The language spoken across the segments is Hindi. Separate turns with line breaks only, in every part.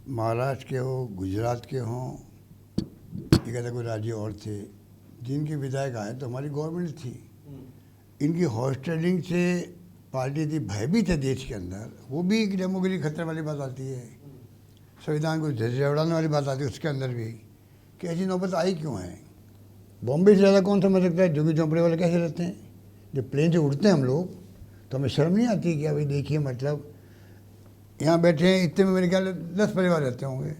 महाराष्ट्र के हो, गुजरात के हों, एक ऐसा कोई राज्य और थे जिनके विधायक आए तो हमारी गवर्नमेंट थी। इनकी हॉर्स ट्रेडिंग से पार्टी थी, भयभीत है देश के अंदर, वो भी एक डेमो के लिए खतरे वाली बात आती है। संविधान को झंझोड़ उड़ाने वाली बात आती है उसके अंदर भी, कि ऐसी नौबत आई क्यों है। बॉम्बे से ज़्यादा कौन समझ सकता है झुग्गी झोंपड़े वाले कैसे रहते हैं। जब प्लेन से उड़ते हैं हम लोग तो हमें शर्म नहीं आती कि अभी देखिए, मतलब यहाँ बैठे हैं, इतने में मेरे ख्याल 10 परिवार रहते होंगे।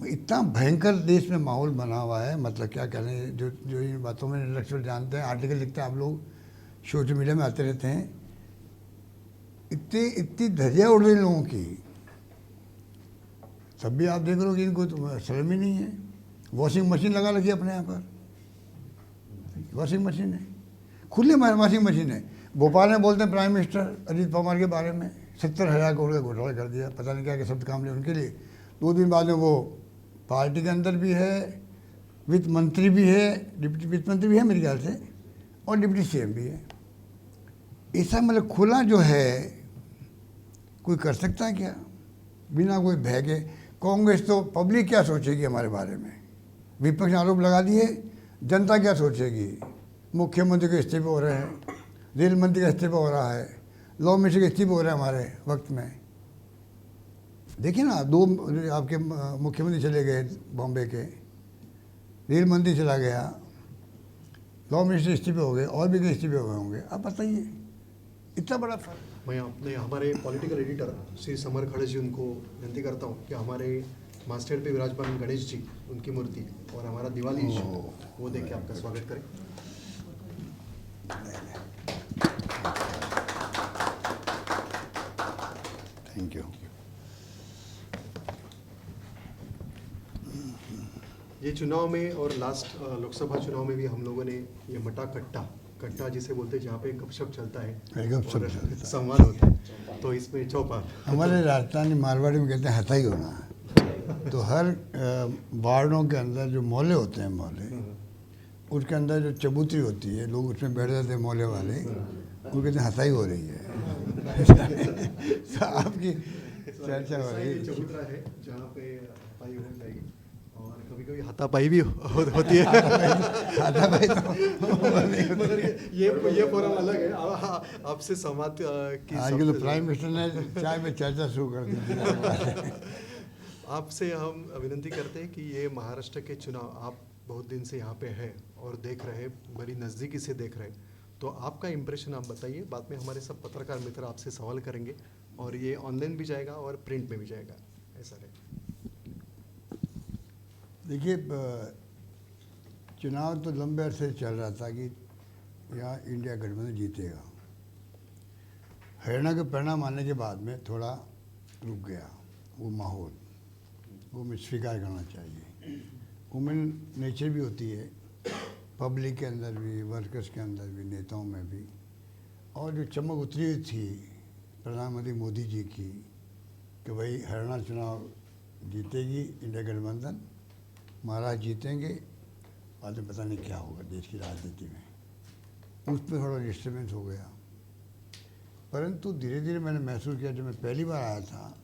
इतना भयंकर देश में माहौल बना हुआ है, मतलब क्या कहने, जो जो इन बातों में इंटेलेक्चुअल जानते हैं, आर्टिकल लिखते हैं, आप लोग सोशल मीडिया में आते रहते हैं, इतनी धज्जियाँ उड़ रही लोगों की, तब भी आप देख लो कि इनको तो शर्म ही नहीं है। वॉशिंग मशीन लगा रखी है अपने यहाँ पर, वॉशिंग मशीन है, खुली वॉशिंग मशीन है। भोपाल में बोलते हैं प्राइम मिनिस्टर अजीत पवार के बारे में 70,000 करोड़ का घोटाला कर दिया, पता नहीं क्या क्या शब्द काम लिया उनके लिए। 2 दिन बाद में वो पार्टी के अंदर भी है, वित्त मंत्री भी है, डिप्टी वित्त मंत्री भी है मेरे ख्याल से, और डिप्टी सीएम भी है। ऐसा मतलब खुला जो है कोई कर सकता है क्या, बिना कोई भय के। कांग्रेस तो पब्लिक क्या सोचेगी हमारे बारे में, विपक्ष ने आरोप लगा दिए, जनता क्या सोचेगी। मुख्यमंत्री के इस्तीफे हो रहे हैं, रेल मंत्री का इस्तीफा हो रहा है, लॉ मिनिस्टर का इस्तीफा हो रहा है हमारे वक्त में। देखिए ना, 2 आपके मुख्यमंत्री चले गए बॉम्बे के, रेल मंत्री चला गया, लॉ मिनिस्टर इस्तीफे हो गए, और भी कई इस्तीफे हुए होंगे। आप बताइए इतना बड़ा फर्क।
मैं अपने हमारे पॉलिटिकल एडिटर श्री समर खड़े जी उनको विनती करता हूँ कि हमारे मास्टर पे विराजमान गणेश जी, उनकी मूर्ति और हमारा दिवाली वो देख के आपका स्वागत करें।
Thank you.
ये चुनाव में और लास्ट लोकसभा चुनाव में भी हम लोगों ने ये मटा कट्टा कट्टा जिसे बोलते हैं, जहाँ पे गपशप चलता है,
गपशप
और
चलता है,
संवाद होता है, तो इसमें चौपाल
हमारे राजस्थानी मारवाड़ी में कहते हैं हथाई होना। तो हर वार्डों के अंदर जो मोहल्ले होते हैं, मोहल्ले, उसके अंदर जो चबूतरी होती है, लोग उसमें बैठ जाते हैं मोहल्ले वाले, वो कहते हैं हथाई हो रही है। तो आपकी चर्चा हो रही है।
चबूतरा है जहाँ पे हथाई हो जाएगी, और कभी कभी हाथापाई भी होती है।
हाथापाई तो
मगर ये फोरम अलग है। आपसे संवाद की
आज के तो प्राइम मिनिस्टर ने चाय में चर्चा शुरू कर दी थी।
आपसे हम विनती करते हैं कि ये महाराष्ट्र के चुनाव आप बहुत दिन से यहाँ पे है और देख रहे हैं, बड़ी नज़दीकी से देख रहे हैं, तो आपका इम्प्रेशन आप बताइए। बाद में हमारे सब पत्रकार मित्र आपसे सवाल करेंगे, और ये ऑनलाइन भी जाएगा और प्रिंट में भी जाएगा, ऐसा है।
देखिए, चुनाव तो लंबे अरसे से चल रहा था कि यहाँ इंडिया गठबंधन जीतेगा। हरियाणा के परिणाम आने के बाद में थोड़ा रुक गया वो माहौल, वो हमें स्वीकार करना चाहिए। वुमेन नेचर भी होती है, पब्लिक के अंदर भी, वर्कर्स के अंदर भी, नेताओं में भी। और जो चमक उतरी हुई थी प्रधानमंत्री मोदी जी की कि भाई हरियाणा चुनाव जीतेगी इंडिया गठबंधन, महाराज जीतेंगे, बाद में पता नहीं क्या होगा देश की राजनीति में, उसमें थोड़ा डिस्टर्बेंस हो गया। परंतु धीरे धीरे मैंने महसूस किया, जब मैं पहली बार आया था,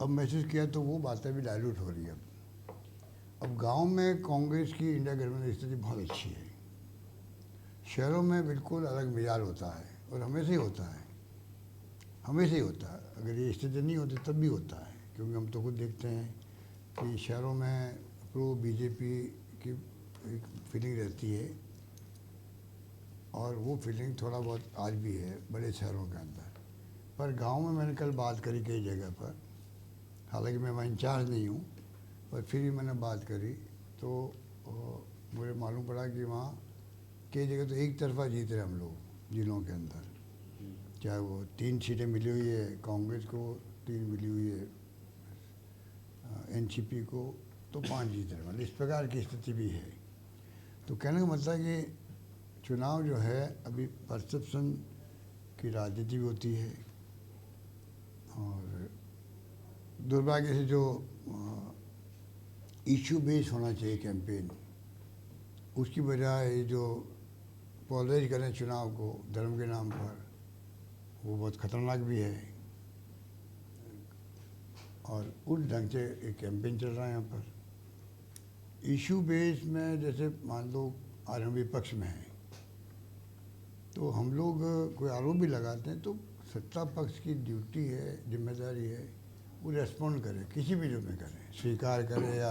अब महसूस किया तो वो बातें भी डाइल्यूट हो रही है। अब गांव में कांग्रेस की इंडिया गठबंधन स्थिति बहुत अच्छी है, शहरों में बिल्कुल अलग मिजाज होता है, और हमेशा ही होता है, हमेशा ही होता है। अगर ये स्थिति नहीं होती तब भी होता है, क्योंकि हम तो खुद देखते हैं कि शहरों में प्रो बीजेपी की एक फीलिंग रहती है, और वो फीलिंग थोड़ा बहुत आज भी है बड़े शहरों के अंदर। पर गांव में मैंने कल बात करी कई जगह पर, हालांकि मैं वहाँ इंचार्ज नहीं हूँ, पर फिर भी मैंने बात करी तो मुझे मालूम पड़ा कि वहाँ कई जगह तो एक तरफा जीत रहे हम लोग जिलों के अंदर। चाहे वो 3 सीटें मिली हुई है कांग्रेस को, 3 मिली हुई है एनसीपी को, तो 5 जीत रहे, मतलब इस प्रकार की स्थिति भी है। तो कहने का मतलब है कि चुनाव जो है अभी परसेप्शन की राजनीति भी होती है, और दुर्भाग्य से जो इशू बेस होना चाहिए कैंपेन, उसकी बजाय जो पॉलराइज करें चुनाव को धर्म के नाम पर, वो बहुत ख़तरनाक भी है। और उस ढंग से एक कैंपेन चल रहा है यहाँ पर। इशू बेस में जैसे मान लो आज हम विपक्ष में हैं, तो हम लोग कोई आरोप भी लगाते हैं तो सत्ता पक्ष की ड्यूटी है, जिम्मेदारी है, वो रेस्पॉन्ड करे, किसी भी रूप में करे, स्वीकार करे या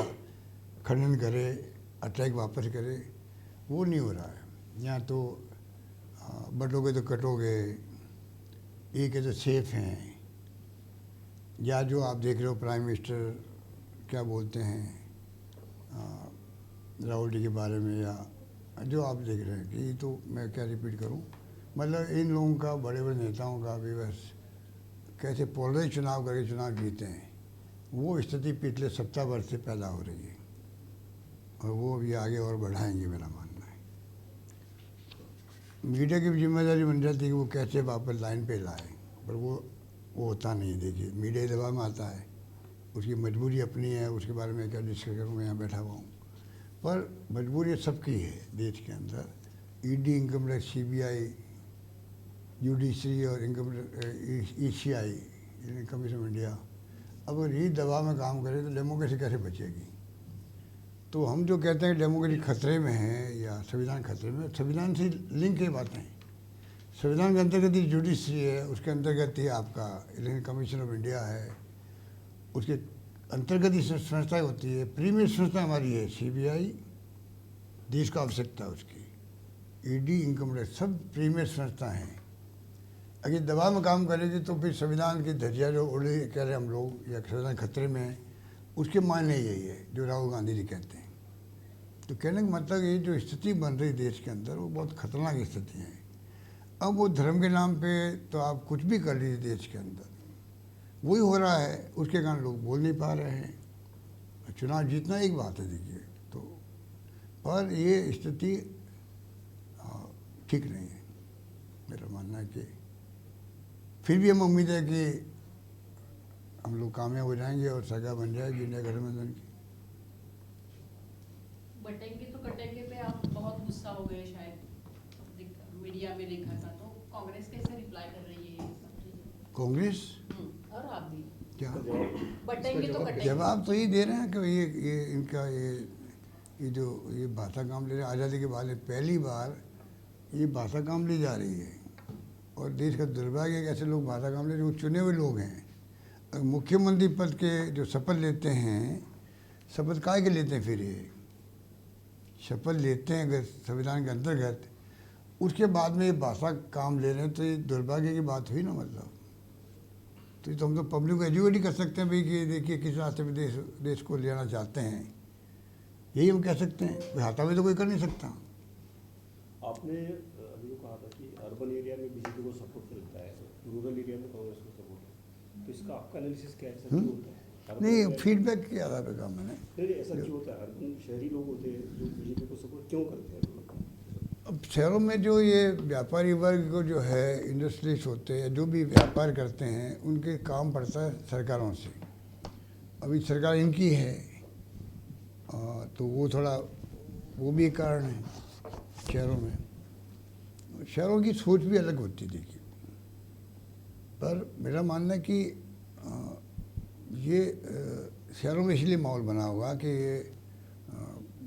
खंडन करे, अटैक वापस करे, वो नहीं हो रहा है। यहाँ तो बटोगे तो कटोगे, एक है तो सेफ हैं, या जो आप देख रहे हो प्राइम मिनिस्टर क्या बोलते हैं राहुल जी के बारे में, या जो आप देख रहे हैं कि तो मैं क्या रिपीट करूं, मतलब इन लोगों का, बड़े बड़े नेताओं का भी बस कैसे पोलराइज चुनाव करके चुनाव जीते हैं, वो स्थिति पिछले 70 वर्ष से पैदा हो रही है और वो अभी आगे और बढ़ाएंगे, मेरा मानना है। मीडिया की भी जिम्मेदारी बन जाती है कि वो कैसे वापस लाइन पे लाए, पर वो होता नहीं। देखिए मीडिया दबाव में आता है, उसकी मजबूरी अपनी है, उसके बारे में क्या डिस्कस करूँ, मैं यहाँ बैठा हुआ हूँ, पर मजबूरी सबकी है देश के अंदर। ED, income tax, CBI, judiciary और income ECI, commission of India, अगर ये दबाव में काम करे तो डेमोक्रेसी कैसे बचेगी। तो हम जो कहते हैं डेमोक्रेसी खतरे में है या संविधान खतरे में, संविधान से लिंक की बातें। संविधान के अंतर्गत ही जुडिशरी है, उसके अंतर्गत ही आपका इलेक्शन कमीशन ऑफ इंडिया है, उसके अंतर्गत ही संस्थाएँ होती है। प्रीमियर संस्था हमारी है सीबीआई, देश को आवश्यकता है उसकी। ईडी, इनकम टैक्स, सब प्रीमियर संस्था हैं। अगर दबाव में काम करेगी तो फिर संविधान की धज्जियाँ जो उड़े कह रहे हम लोग, या संविधान खतरे में है, उसके मायने यही है जो राहुल गांधी जी कहते हैं। तो कहने का मतलब ये जो स्थिति बन रही देश के अंदर, वो बहुत खतरनाक स्थिति है। अब वो धर्म के नाम पे तो आप कुछ भी कर लीजिए देश के अंदर, वही हो रहा है, उसके कारण लोग बोल नहीं पा रहे हैं। चुनाव जीतना एक बात है देखिए, तो पर ये स्थिति ठीक नहीं है, मेरा मानना है कि फिर भी हम उम्मीद है कि हम लोग कामयाब हो जाएंगे और सरकार बन जाएगी इंडिया गठबंधन की।
बटेंगे तो कटेंगे पे आप बहुत गुस्सा हो गए शायद, मीडिया में देखा था, तो कांग्रेस कैसे रिप्लाई कर रही है ये सब चीजें?
कांग्रेस
और आप भी
क्या
बटेंगे तो कटेंगे?
जवाब तो ये दे रहे हैं कि ये इनका ये जो ये भाषा काम ले रहे हैं, आज़ादी के बाद पहली बार ये भाषा काम ली जा रही है। और देश का दुर्भाग्य है कि ऐसे लोग भाषा काम ले रहे हैं, वो चुने हुए लोग हैं। मुख्यमंत्री पद के जो शपथ लेते हैं, शपथ काय के लेते हैं, फिर ये शपथ लेते हैं अगर संविधान के अंतर्गत, उसके बाद में ये भाषा काम ले रहे हैं, तो ये दुर्भाग्य की बात हुई ना। मतलब तो ये तो हम तो पब्लिक को एजुकेट ही कर सकते हैं भाई कि देखिए किस रास्ते में देश को लेना चाहते हैं, यही हम कह सकते हैं। कोई हाथा में तो कोई कर नहीं सकता।
आपने अभी जो कहा था कि अर्बन एरिया में बीजेपी को सपोर्ट मिलता है, रूरल एरिया में कांग्रेस को सपोर्ट है, तो इसका आपका एनालिसिस क्या है? ऐसा क्यों होता है?
नहीं, फीडबैक के आधार पर कहा मैंने।
नहीं, ऐसा क्यों होता है? अर्बन शहरी लोग होते हैं जो बीजेपी को सपोर्ट क्यों करते हैं?
अब शहरों में जो ये व्यापारी वर्ग को जो है, इंडस्ट्रीज होते हैं, जो भी व्यापार करते हैं, उनके काम पड़ता है सरकारों से। अभी सरकार इनकी है, तो वो थोड़ा, वो भी एक कारण है शहरों में। शहरों की सोच भी अलग होती है देखिए, पर मेरा मानना है कि ये शहरों में इसलिए माहौल बना हुआ कि ये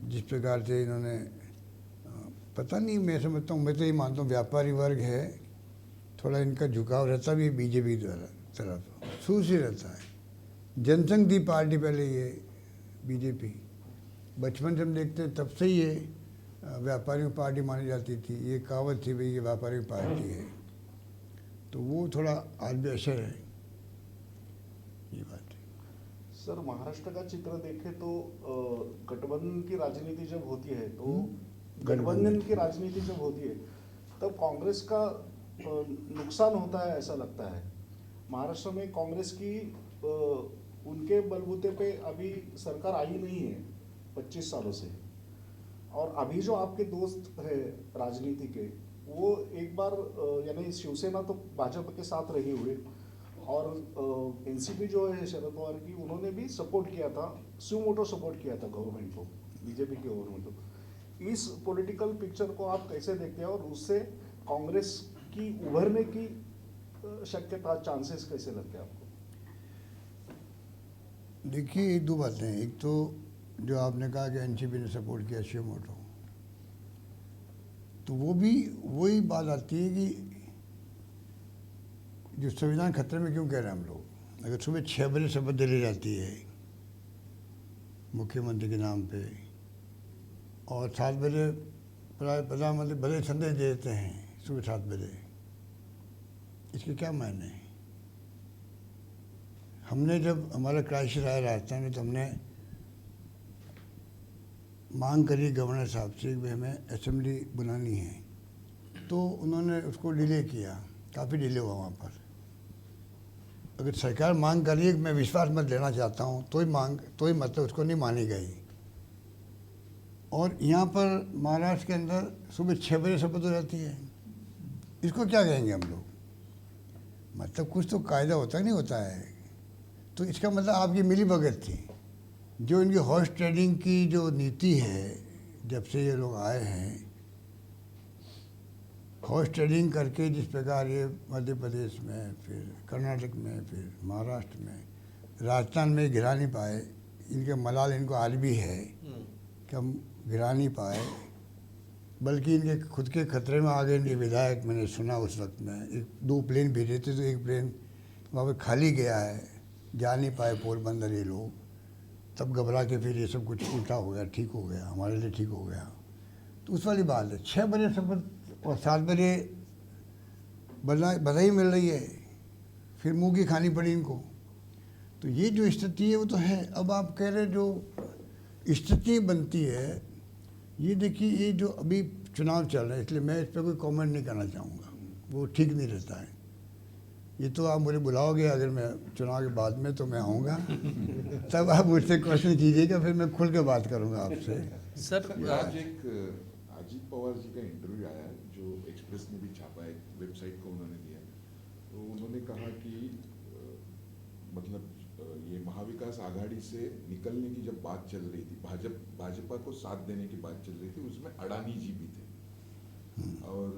जिस प्रकार से इन्होंने, पता नहीं, मैं समझता हूँ, मैं तो ये मानता हूँ व्यापारी वर्ग है, थोड़ा इनका झुकाव रहता भी बीजेपी तरफ शुरू से रहता है। जनसंघ थी पार्टी पहले ये बीजेपी, बचपन से हम देखते तब से ये व्यापारियों की पार्टी मानी जाती थी। ये कहावत थी भाई ये व्यापारियों की पार्टी है, तो वो थोड़ा आज भी असर है, ये बात है।
सर, महाराष्ट्र का चित्र देखें तो गठबंधन की राजनीति जब होती है तो गठबंधन की राजनीति जब होती है तब कांग्रेस का नुकसान होता है ऐसा लगता है। महाराष्ट्र में कांग्रेस की उनके बलबूते पे अभी सरकार आई नहीं है 25 सालों से, और अभी जो आपके दोस्त है राजनीति के, वो एक बार यानी शिवसेना तो भाजपा के साथ रही हुए, और एनसीपी जो है शरद पवार की, उन्होंने भी सपोर्ट किया था, सुमोटो सपोर्ट किया था गवर्नमेंट को, बीजेपी की गवर्नमेंट को। इस पॉलिटिकल पिक्चर को आप कैसे देखते हैं और उससे कांग्रेस की उभरने की शक्यता, चांसेस कैसे लगते हैं आपको?
देखिए एक दो बातें हैं। एक तो जो आपने कहा कि एनसीपी ने सपोर्ट किया शिव मोटो, तो वो भी वही बात आती है कि जो संविधान खतरे में क्यों कह रहे हैं हम लोग। अगर सुबह 6 बजे शपथ दिलाई जाती है मुख्यमंत्री के नाम पे और 7 बजे प्रधानमंत्री बड़े संदेश देते हैं सुबह 7 बजे, इसके क्या मायने हैं। हमने जब हमारा क्राइसिस आया राजस्थान में तो हमने मांग करी गवर्नर साहब से कि हमें असेंबली बुलानी है, तो उन्होंने उसको डिले किया, काफ़ी डिले हुआ वहाँ पर। अगर सरकार मांग करी है कि मैं विश्वास मत लेना चाहता हूँ तो ही मतलब उसको नहीं मानी गई। और यहाँ पर महाराष्ट्र के अंदर सुबह 6 बजे शपथ हो जाती है, इसको क्या कहेंगे हम लोग। मतलब कुछ तो कायदा होता नहीं होता है। तो इसका मतलब आपकी मिली भगत थी। जो इनकी हॉर्स ट्रेडिंग की जो नीति है, जब से ये लोग आए हैं, हॉर्स ट्रेडिंग करके जिस प्रकार ये मध्य प्रदेश में, फिर कर्नाटक में, फिर महाराष्ट्र में, राजस्थान में गिरा नहीं पाए। इनके मलाल इनको आज भी है कि हम गिरा नहीं पाए, बल्कि इनके खुद के खतरे में आ गए। इनके विधायक, मैंने सुना उस वक्त में 2 प्लेन भेजे थे, तो एक प्लेन वहाँ पर खाली गया है, जा नहीं पाए पोरबंदर ये लोग। तब घबरा के फिर ये सब कुछ उल्टा हो गया, ठीक हो गया, हमारे लिए ठीक हो गया। तो उस वाली बात है। 6 बजे शपथ और 7 बजे बधाई मिल रही है, फिर मुंह की खानी पड़ी इनको। तो ये जो स्थिति है वो तो है। अब आप कह रहे जो स्थिति बनती है, ये देखिए, ये जो अभी चुनाव चल रहा है, इसलिए मैं इस पर कोई कमेंट नहीं करना चाहूँगा, वो ठीक नहीं रहता है। ये तो आप मुझे बुलाओगे अगर मैं चुनाव के बाद में, तो मैं आऊँगा तब आप मुझसे क्वेश्चन कीजिएगा, फिर मैं खुल के बात करूँगा आपसे।
सर आज एक अजीत पवार जी का इंटरव्यू आया जो एक्सप्रेस ने भी छापा है, वेबसाइट को उन्होंने दिया। तो उन्होंने कहा कि मतलब ये महाविकास आघाड़ी से निकलने की जब बात चल रही थी, भाजपा को साथ देने की बात चल रही थी, उसमें अडानी जी भी थे। और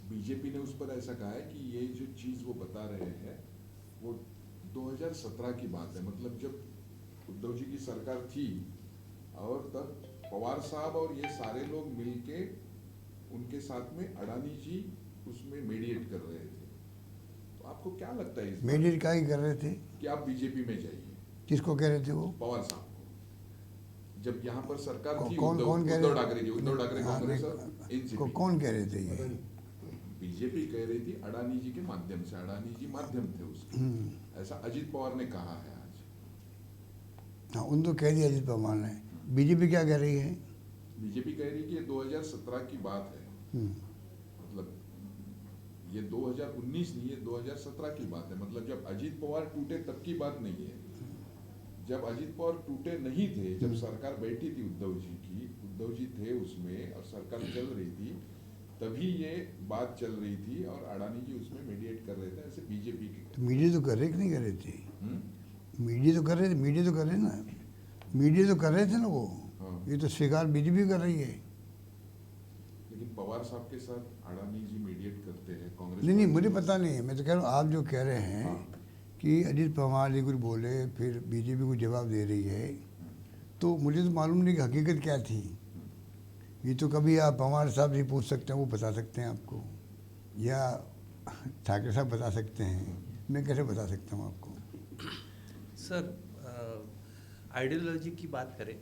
बीजेपी ने उस पर ऐसा कहा है कि ये जो चीज़ वो बता रहे हैं वो 2017 की बात है। मतलब जब उद्धव जी की सरकार थी और तब पवार साहब और ये सारे लोग मिलके उनके साथ में अडानी जी उसमें मीडिएट कर रहे थे। तो आपको क्या लगता है इस
मीडिएट का ही कर रहे थे
कि आप बीजेपी में जाइए?
किसको कह रहे थे वो?
पवार साहब को। जब यहाँ पर सरकार थी
कौन कह रहे?
उद्धव ठाकरे जी, उद्धव ठाकरे कांग्रेस और एनसीपी।
कौन कह रहे थे ये?
बीजेपी कह रही थी अडानी जी के माध्यम से, अडानी जी माध्यम थे उसके, ऐसा अजीत पवार ने कहा है आज।
हाँ, उन तो कह दिया अजीत पवार ने। बीजेपी क्या कह रही है?
बीजेपी कह रही है कि ये 2017 की बात है। मतलब ये 2019 नहीं है, 2017 की बात है। मतलब जब अजीत पवार टूटे तब की बात नहीं है। जब अजीत पवार टूटे नहीं थे, जब सरकार बैठी थी उद्धव जी की, उद्धव जी थे उसमें और सरकार चल रही थी, तभी ये बात चल रही थी और अडानी जी उसमें मीडिएट कर रहे थे। ऐसे बीजेपी के
तो मीडिया तो कर रहे कि नहीं कर रहे थे? मीडिया तो कर रहे थे, मीडिया तो कर रहे ना, मीडिया तो कर रहे थे ना वो।
हाँ।
ये तो स्वीकार बीजेपी कर रही है।
लेकिन पवार साहब के साथ अडानी जी मीडिएट करते हैं कांग्रेस।
नहीं, मुझे पता नहीं है। मैं तो कह रहा हूँ, आप जो कह रहे हैं
हाँ।
कि अजीत पवार जी कुछ बोले, फिर बीजेपी को जवाब दे रही है, तो मुझे तो मालूम नहीं कि हकीकत क्या थी। ये तो कभी आप पवार साहब से पूछ सकते हैं, वो बता सकते हैं आपको, या ठाकरे साहब बता सकते हैं। मैं कैसे बता सकता हूँ आपको?
सर, आइडियोलॉजी की बात करें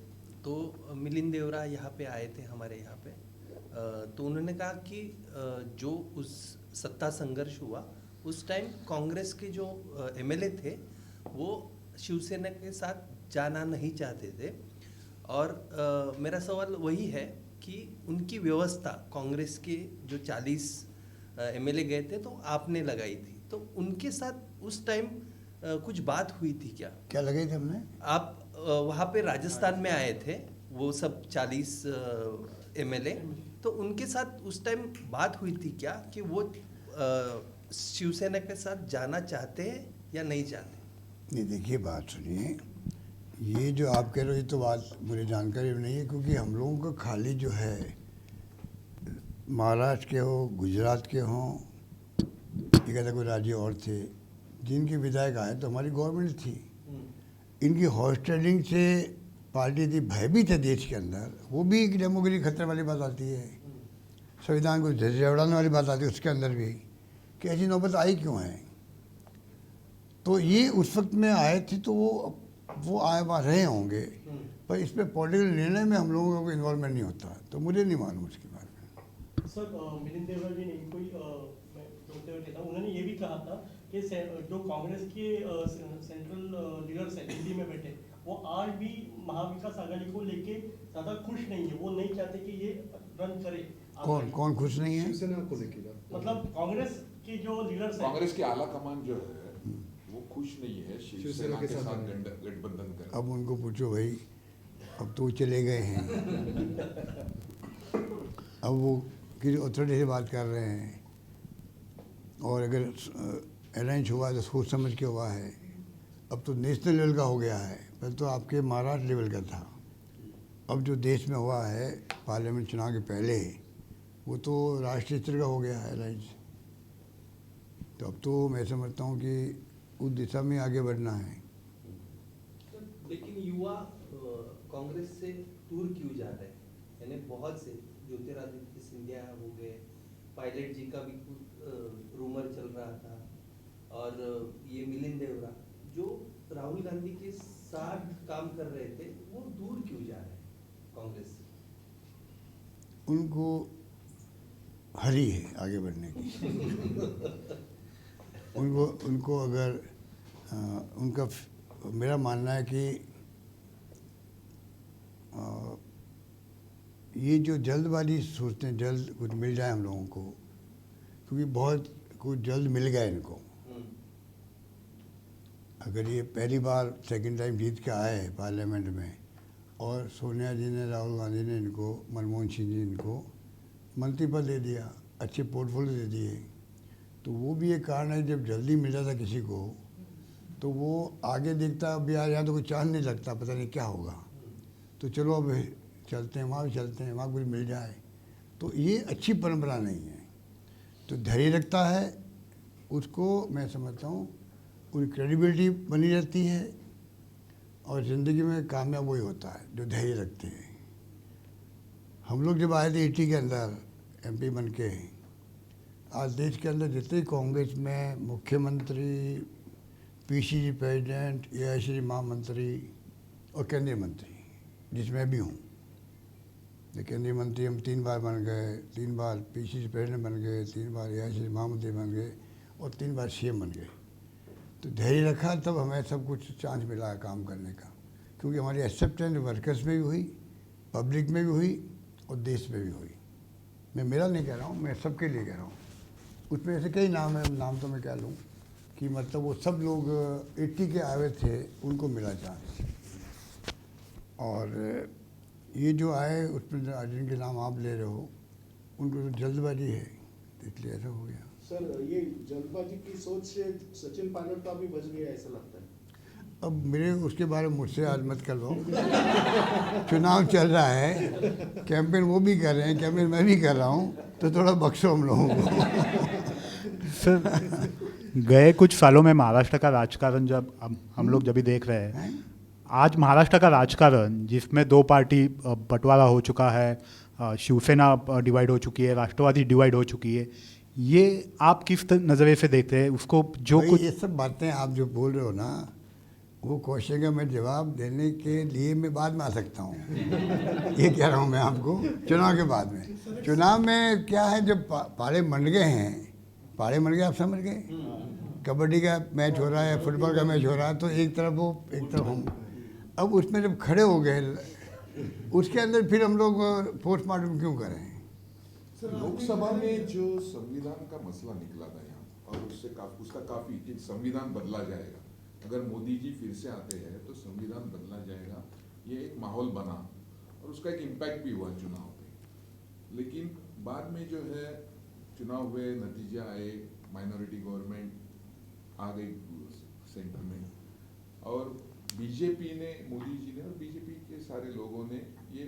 तो मिलिंद देवरा यहाँ पे आए थे हमारे यहाँ पे, तो उन्होंने कहा कि जो उस सत्ता संघर्ष हुआ उस टाइम कांग्रेस के जो एमएलए थे वो शिवसेना के साथ जाना नहीं चाहते थे। और मेरा सवाल वही है कि उनकी व्यवस्था, कांग्रेस के जो 40 एमएलए गए थे तो आपने लगाई थी, तो उनके साथ उस टाइम कुछ बात हुई थी क्या?
क्या लगे थे हमने?
आप वहाँ पे राजस्थान में आए थे, वो सब 40 एमएलए, तो उनके साथ उस टाइम बात हुई थी क्या कि वो शिवसेना के साथ जाना चाहते हैं या नहीं चाहते?
नहीं, देखिए बात सुनिए, ये जो आप कह रहे हो ये तो बात मुझे जानकारी भी नहीं है, क्योंकि हम लोगों का खाली जो है महाराष्ट्र के हो, गुजरात के हों, एक ऐसा कोई राज्य और थे जिनके विधायक आए तो हमारी गवर्नमेंट थी। इनकी हॉर्स ट्रेडिंग से पार्टी यदि भयभीत है देश के अंदर, वो भी एक डेमोक्रेसी खतरे वाली बात आती है। संविधान को झड़ाने वाली बात आती है उसके अंदर भी, कि ऐसी नौबत आई क्यों है। तो ये उस वक्त में आए थे, तो वो आए वहाँ रहे होंगे, पर इस पर पॉलिटिकल निर्णय में हम लोगों को इन्वॉल्वमेंट नहीं होता, तो मुझे नहीं मालूम उसके बारे में।
सर मिलिंद देवरा जी ने कोई मैं जोड़ते हुए लेता हूँ, उन्होंने ये भी कहा था कि जो कांग्रेस के सेंट्रल लीडर्स हैं दिल्ली में बैठे, वो आज भी महाविकास आघाड़ी को लेके ज़्यादा खुश नहीं है, वो नहीं चाहते कि ये रन करे।
कौन खुश नहीं है?
शिवसेना को लेके
मतलब कांग्रेस के जो लीडर्स हैं,
कांग्रेस की आला कमान जो है वो खुश नहीं है शिवसेना के साथ गठबंधन कर।
अब उनको पूछो भाई, अब तो चले गए हैं, अब वो किसी अथॉरिटी से बात कर रहे हैं, और अगर अरेंज हुआ तो सोच समझ के हुआ है। अब तो नेशनल लेवल का हो गया है, पहले तो आपके महाराष्ट्र लेवल का था। अब जो देश में हुआ है पार्लियामेंट चुनाव के पहले, वो तो राष्ट्रीय स्तर का हो गया है अरेंज। तो अब तो मैं समझता हूँ कि उस दिशा में आगे बढ़ना है।
लेकिन युवा कांग्रेस से दूर क्यों जा रहे हैं? यानी बहुत से ज्योतिरादित्य सिंधिया हो गए, पायलट जी का भी रूमर चल रहा था, और ये मिलिंद देवरा जो राहुल गांधी के साथ काम कर रहे थे, वो दूर क्यों जा रहे हैं कांग्रेस से?
उनको हरी है आगे बढ़ने की। उनको अगर उनका मेरा मानना है कि ये जो जल्दबाजी सोचते हैं जल्द कुछ मिल जाए हम लोगों को, क्योंकि बहुत कुछ जल्द मिल गया इनको। अगर ये पहली बार सेकंड टाइम जीत के आए हैं पार्लियामेंट में, और सोनिया जी ने, राहुल गांधी ने इनको, मनमोहन सिंह जी इनको मंत्री पद दे दिया, अच्छे पोर्टफोलियो दे दिए, तो वो भी एक कारण है। जब जल्दी मिल जाता किसी को, तो वो आगे देखता अब यार यहाँ तो कोई चांस नहीं लगता, पता नहीं क्या होगा, तो चलो अब चलते हैं, वहाँ भी चलते हैं, वहाँ कुछ मिल जाए। तो ये अच्छी परंपरा नहीं है। तो धैर्य रखता है, उसको मैं समझता हूँ उनकी क्रेडिबिलिटी बनी रहती है, और ज़िंदगी में कामयाब वही होता है जो धैर्य रखते हैं। हम लोग जब आए थे 80 के अंदर MP बन के, आज देश के अंदर जितने कांग्रेस में मुख्यमंत्री, PCC प्रेसिडेंट, AICC महामंत्री और केंद्रीय मंत्री, जिसमें भी हूँ, केंद्रीय मंत्री हम 3 बार बन गए, 3 बार PCC प्रेसिडेंट बन गए, 3 बार AICC महामंत्री बन गए, और 3 बार CM बन गए। तो धैर्य रखा, तब हमें सब कुछ चांस मिला है काम करने का, क्योंकि हमारी एक्सेप्टेंस वर्कर्स में भी हुई, पब्लिक में भी हुई, और देश में भी हुई। मैं मेरा नहीं कह रहा हूँ, मैं सबके लिए कह रहा हूँ। उसमें ऐसे कई नाम है, नाम तो मैं कह लूँ कि मतलब वो सब लोग 80 के आए हुए थे, उनको मिला चांस। और ये जो आए उसमें जिनके नाम आप ले रहे हो, उनको तो जल्दबाजी है, इसलिए ऐसा हो गया।
सर, ये जल्दबाजी की सोच से सचिन पायलट का भी बच गया ऐसा लगता है।
अब मेरे उसके बारे में मुझसे आज मत करवाओ। चुनाव चल रहा है, कैंपेन वो भी कर रहे हैं, कैंपेन मैं भी कर रहा हूँ, तो थोड़ा बख्शो हम लोगों को।
सर, गए कुछ सालों में महाराष्ट्र का राजकारण जब हम लोग जब भी देख रहे हैं, आज महाराष्ट्र का राजकारण जिसमें 2 पार्टी बंटवारा हो चुका है, शिवसेना डिवाइड हो चुकी है, राष्ट्रवादी डिवाइड हो चुकी है, ये आप किस नज़रिए से देखते हैं उसको? जो कुछ
ये सब बातें आप जो बोल रहे हो ना, वो क्वेश्चन का मैं जवाब देने के लिए मैं बाद में आ सकता हूँ। ये कह रहा हूँ मैं आपको, चुनाव के बाद में। चुनाव में क्या है, जब पाड़े मंड गए हैं, पाड़े मंड गए, आप समझ गए, कबड्डी का मैच हो रहा है, फुटबॉल का मैच हो रहा है, तो एक तरफ वो, एक तरफ हम। अब उसमें जब खड़े हो गए, उसके अंदर फिर हम लोग पोस्टमार्टम क्यों करें?
लोकसभा में जो संविधान का मसला निकला था यहाँ, और उसका काफी कि संविधान बदला जाएगा, अगर मोदी जी फिर से आते हैं तो संविधान बदला जाएगा, ये एक माहौल बना, और उसका एक इम्पैक्ट भी हुआ चुनाव पे। लेकिन बाद में जो है चुनाव हुए, नतीजे आए, माइनॉरिटी गवर्नमेंट आ गई सेंटर में, और बीजेपी ने, मोदी जी ने और बीजेपी के सारे लोगों ने ये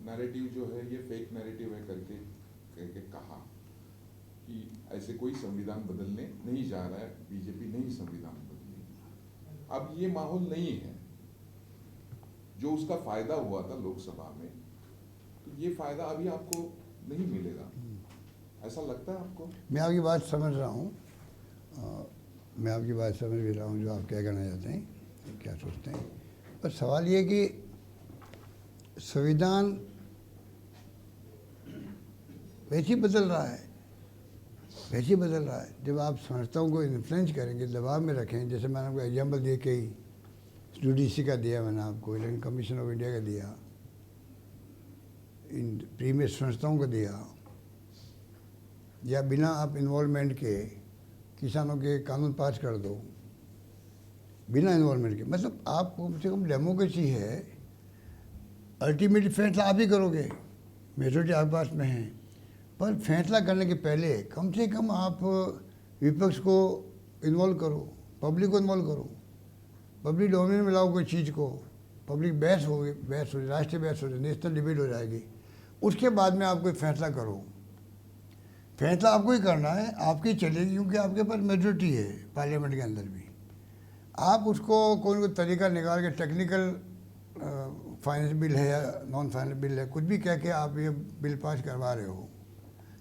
नैरेटिव जो है, ये फेक नैरेटिव है करके कहा कि ऐसे कोई संविधान बदलने नहीं जा रहा है, बीजेपी नहीं संविधान बदलेगी। अब ये माहौल नहीं है, जो उसका फायदा हुआ था लोकसभा में, तो ये फायदा अभी आपको नहीं मिलेगा, ऐसा लगता है आपको?
मैं आपकी बात समझ रहा हूँ, मैं आपकी बात समझ भी रहा हूँ जो आप क्या कहना चाहते हैं, क्या सोचते हैं। पर सवाल ये कि संविधान वैसे ही बदल रहा है, वैसे ही बदल रहा है। जब आप संस्थाओं को इन्फ्लुएंस करेंगे, दबाव में रखें, जैसे मैंने आपको एग्जाम्पल दे के ही जुडिशरी का दिया, मैंने आपको इलेक्शन कमीशन ऑफ इंडिया का दिया, इन प्रीमियर संस्थाओं को दिया, या बिना आप इन्वॉल्वमेंट के किसानों के कानून पास कर दो, बिना इन्वॉल्वमेंट के। मतलब आप कम से कम डेमोक्रेसी है, अल्टीमेट फैसला आप ही करोगे, मेजोरिटी आपके पास में है, पर फैसला करने के पहले कम से कम आप विपक्ष को इन्वॉल्व करो, पब्लिक को इन्वॉल्व करो, पब्लिक डोमेन में लाओ कोई चीज़ को, पब्लिक बहस हो जाए, राष्ट्रीय बहस हो जाए, नेशनल डिबेट हो जाएगी, उसके बाद में आप कोई फैसला करो। फैसला आपको ही करना है, आपकी चलेगी, क्योंकि आपके पास मेजोरिटी है पार्लियामेंट के अंदर भी। आप उसको कोई तरीका निकाल के टेक्निकल फाइनेंस बिल है या नॉन फाइनेंस बिल है, कुछ भी कह के आप ये बिल पास करवा रहे हो,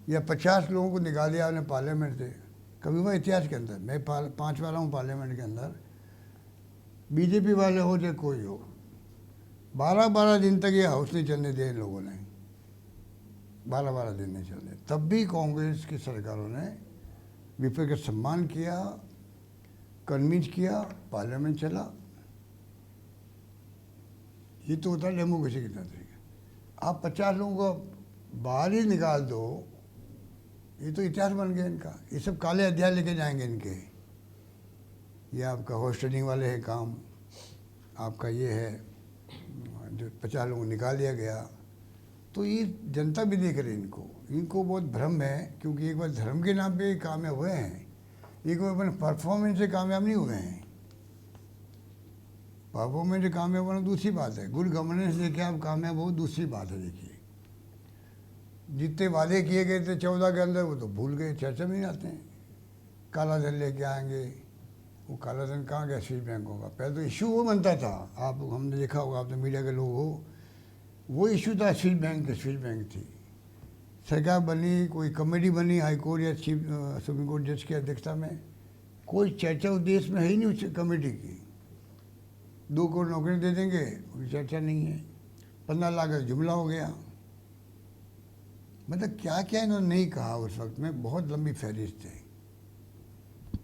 या 50 लोगों को निकाल दिया आपने पार्लियामेंट से। कभी हुआ इतिहास के अंदर? मैं 5 वाला हूँ पार्लियामेंट के अंदर, बीजेपी वाले हो चाहे कोई हो, 12-12 दिन तक ये हाउस नहीं चलने दिया इन लोगों ने, 12-12 दिन नहीं चलने। तब भी कांग्रेस की सरकारों ने विपक्ष का सम्मान किया, कन्विंस किया, पार्लियामेंट चला। ये तो होता है डेमोक्रेसी की तरीका। आप 50 लोगों को बाहर ही निकाल दो, ये तो इतिहास बन गया इनका। ये सब काले अध्याय लेके जाएंगे इनके। ये आपका होस्टेलिंग वाले है काम, आपका ये है जो 50 लोगों को निकाल दिया गया। तो ये जनता भी देख रही है इनको, इनको बहुत भ्रम है, क्योंकि एक बार धर्म के नाम पे कामयाब हुए हैं, एक बार अपने परफॉर्मेंस से कामयाब नहीं हुए हैं। परफॉर्मेंस से कामयाब होना दूसरी बात है, गुड गवर्नेंस देके आप कामयाब हो दूसरी बात है। देखिए जितने वादे किए गए थे 14 के अंदर, वो तो भूल गए, चर्चा में नहीं आते हैं। काला धन लेके आएंगे, वो काला धन कहाँ गया? स्विस बैंकों का। पहले तो इशू वो बनता था, आप हमने देखा होगा, आप तो मीडिया के लोग हो, वो इशू था स्विस बैंक का। स्विस बैंक थी, सरकार बनी, कोई कमेटी बनी हाई कोर्ट या चीफ सुप्रीम कोर्ट जज की अध्यक्षता में, कोई चर्चा उस देश में है ही नहीं उस कमेटी की। 2 करोड़ नौकरी दे देंगे, कोई चर्चा नहीं है। 15 लाख का जुमला हो गया। मतलब क्या क्या इन्होंने नहीं कहा उस वक्त में। बहुत लंबी फहरिस्त है,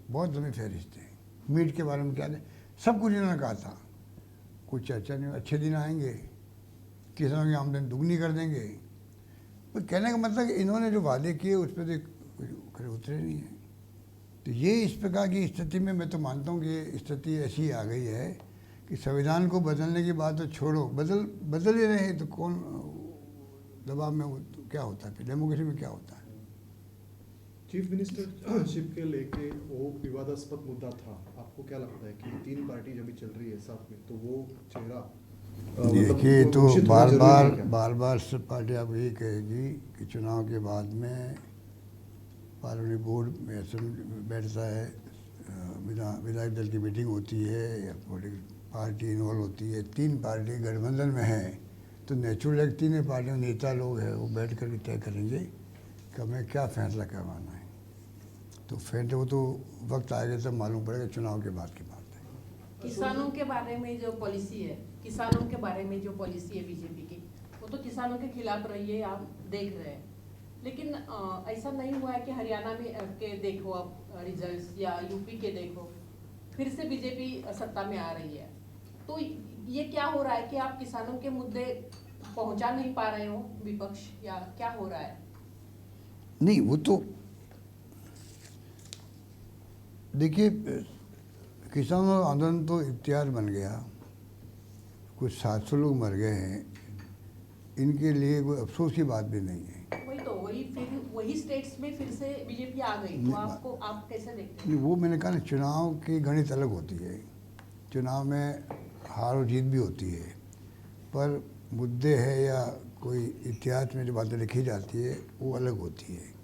बहुत लंबी फहरिस्त है। मीट के बारे में क्या है, सब कुछ इन्होंने कहा था, कोई चर्चा नहीं। अच्छे दिन आएंगे, किसानों की आमदनी दुगनी कर देंगे। तो कहने का मतलब इन्होंने जो वादे किए उस पर तो खरे उतरे नहीं हैं। तो ये इस प्रकार की स्थिति में मैं तो मानता हूँ कि ये स्थिति ऐसी आ गई है कि संविधान को बदलने की बात तो छोड़ो, बदल ही रहे तो कौन दबाव में तो क्या होता है फिर? डेमोक्रेसी में क्या होता है?
चीफ मिनिस्टरशिप के लेके वो विवादास्पद मुद्दा था। आपको क्या लगता है कि 3 पार्टी जब भी चल रही है साथ में, तो वो चेहरा
देखिए,
मतलब
तो
घोषित होना जरूरी है क्या?
बार सब पार्टी आप यही कहेगी कि चुनाव के बाद में पार्लियामेंट बोर्ड में असेंबली बैठता है, विधायक दल की मीटिंग होती है या पॉलिटिकल पार्टी इन्वॉल्व होती है। 3 पार्टी गठबंधन में है तो नेचुरल है 3 पार्टियों के नेता लोग हैं, वो बैठ कर तय करेंगे कि हमें क्या फैसला करवाना है। तो फैसले वो तो वक्त आएगा तब मालूम पड़ेगा, चुनाव के बाद की बात है।
किसानों के बारे में जो पॉलिसी है, किसानों के बारे में जो पॉलिसी है बीजेपी की, वो तो किसानों के खिलाफ रही है, आप देख रहे हैं। लेकिन ऐसा नहीं हुआ है कि हरियाणा में के देखो अब रिजल्ट्स, या यूपी के देखो, फिर से बीजेपी सत्ता में आ रही है। तो ये क्या हो रहा है कि आप किसानों के मुद्दे पहुंचा नहीं पा रहे हो विपक्ष, या क्या हो रहा है?
नहीं, वो तो देखिए, किसानों आंदोलन तो इतिहास बन गया, कुछ 700 लोग मर गए हैं, इनके लिए कोई अफसोस की बात भी नहीं है।
वही स्टेट्स में फिर से बीजेपी आ गई, तो आपको आप कैसे देखते हैं?
वो मैंने कहा ना, चुनाव की गणित अलग होती है। चुनाव में हार और जीत भी होती है, पर मुद्दे है या कोई इतिहास में जो बातें लिखी जाती है वो अलग होती है।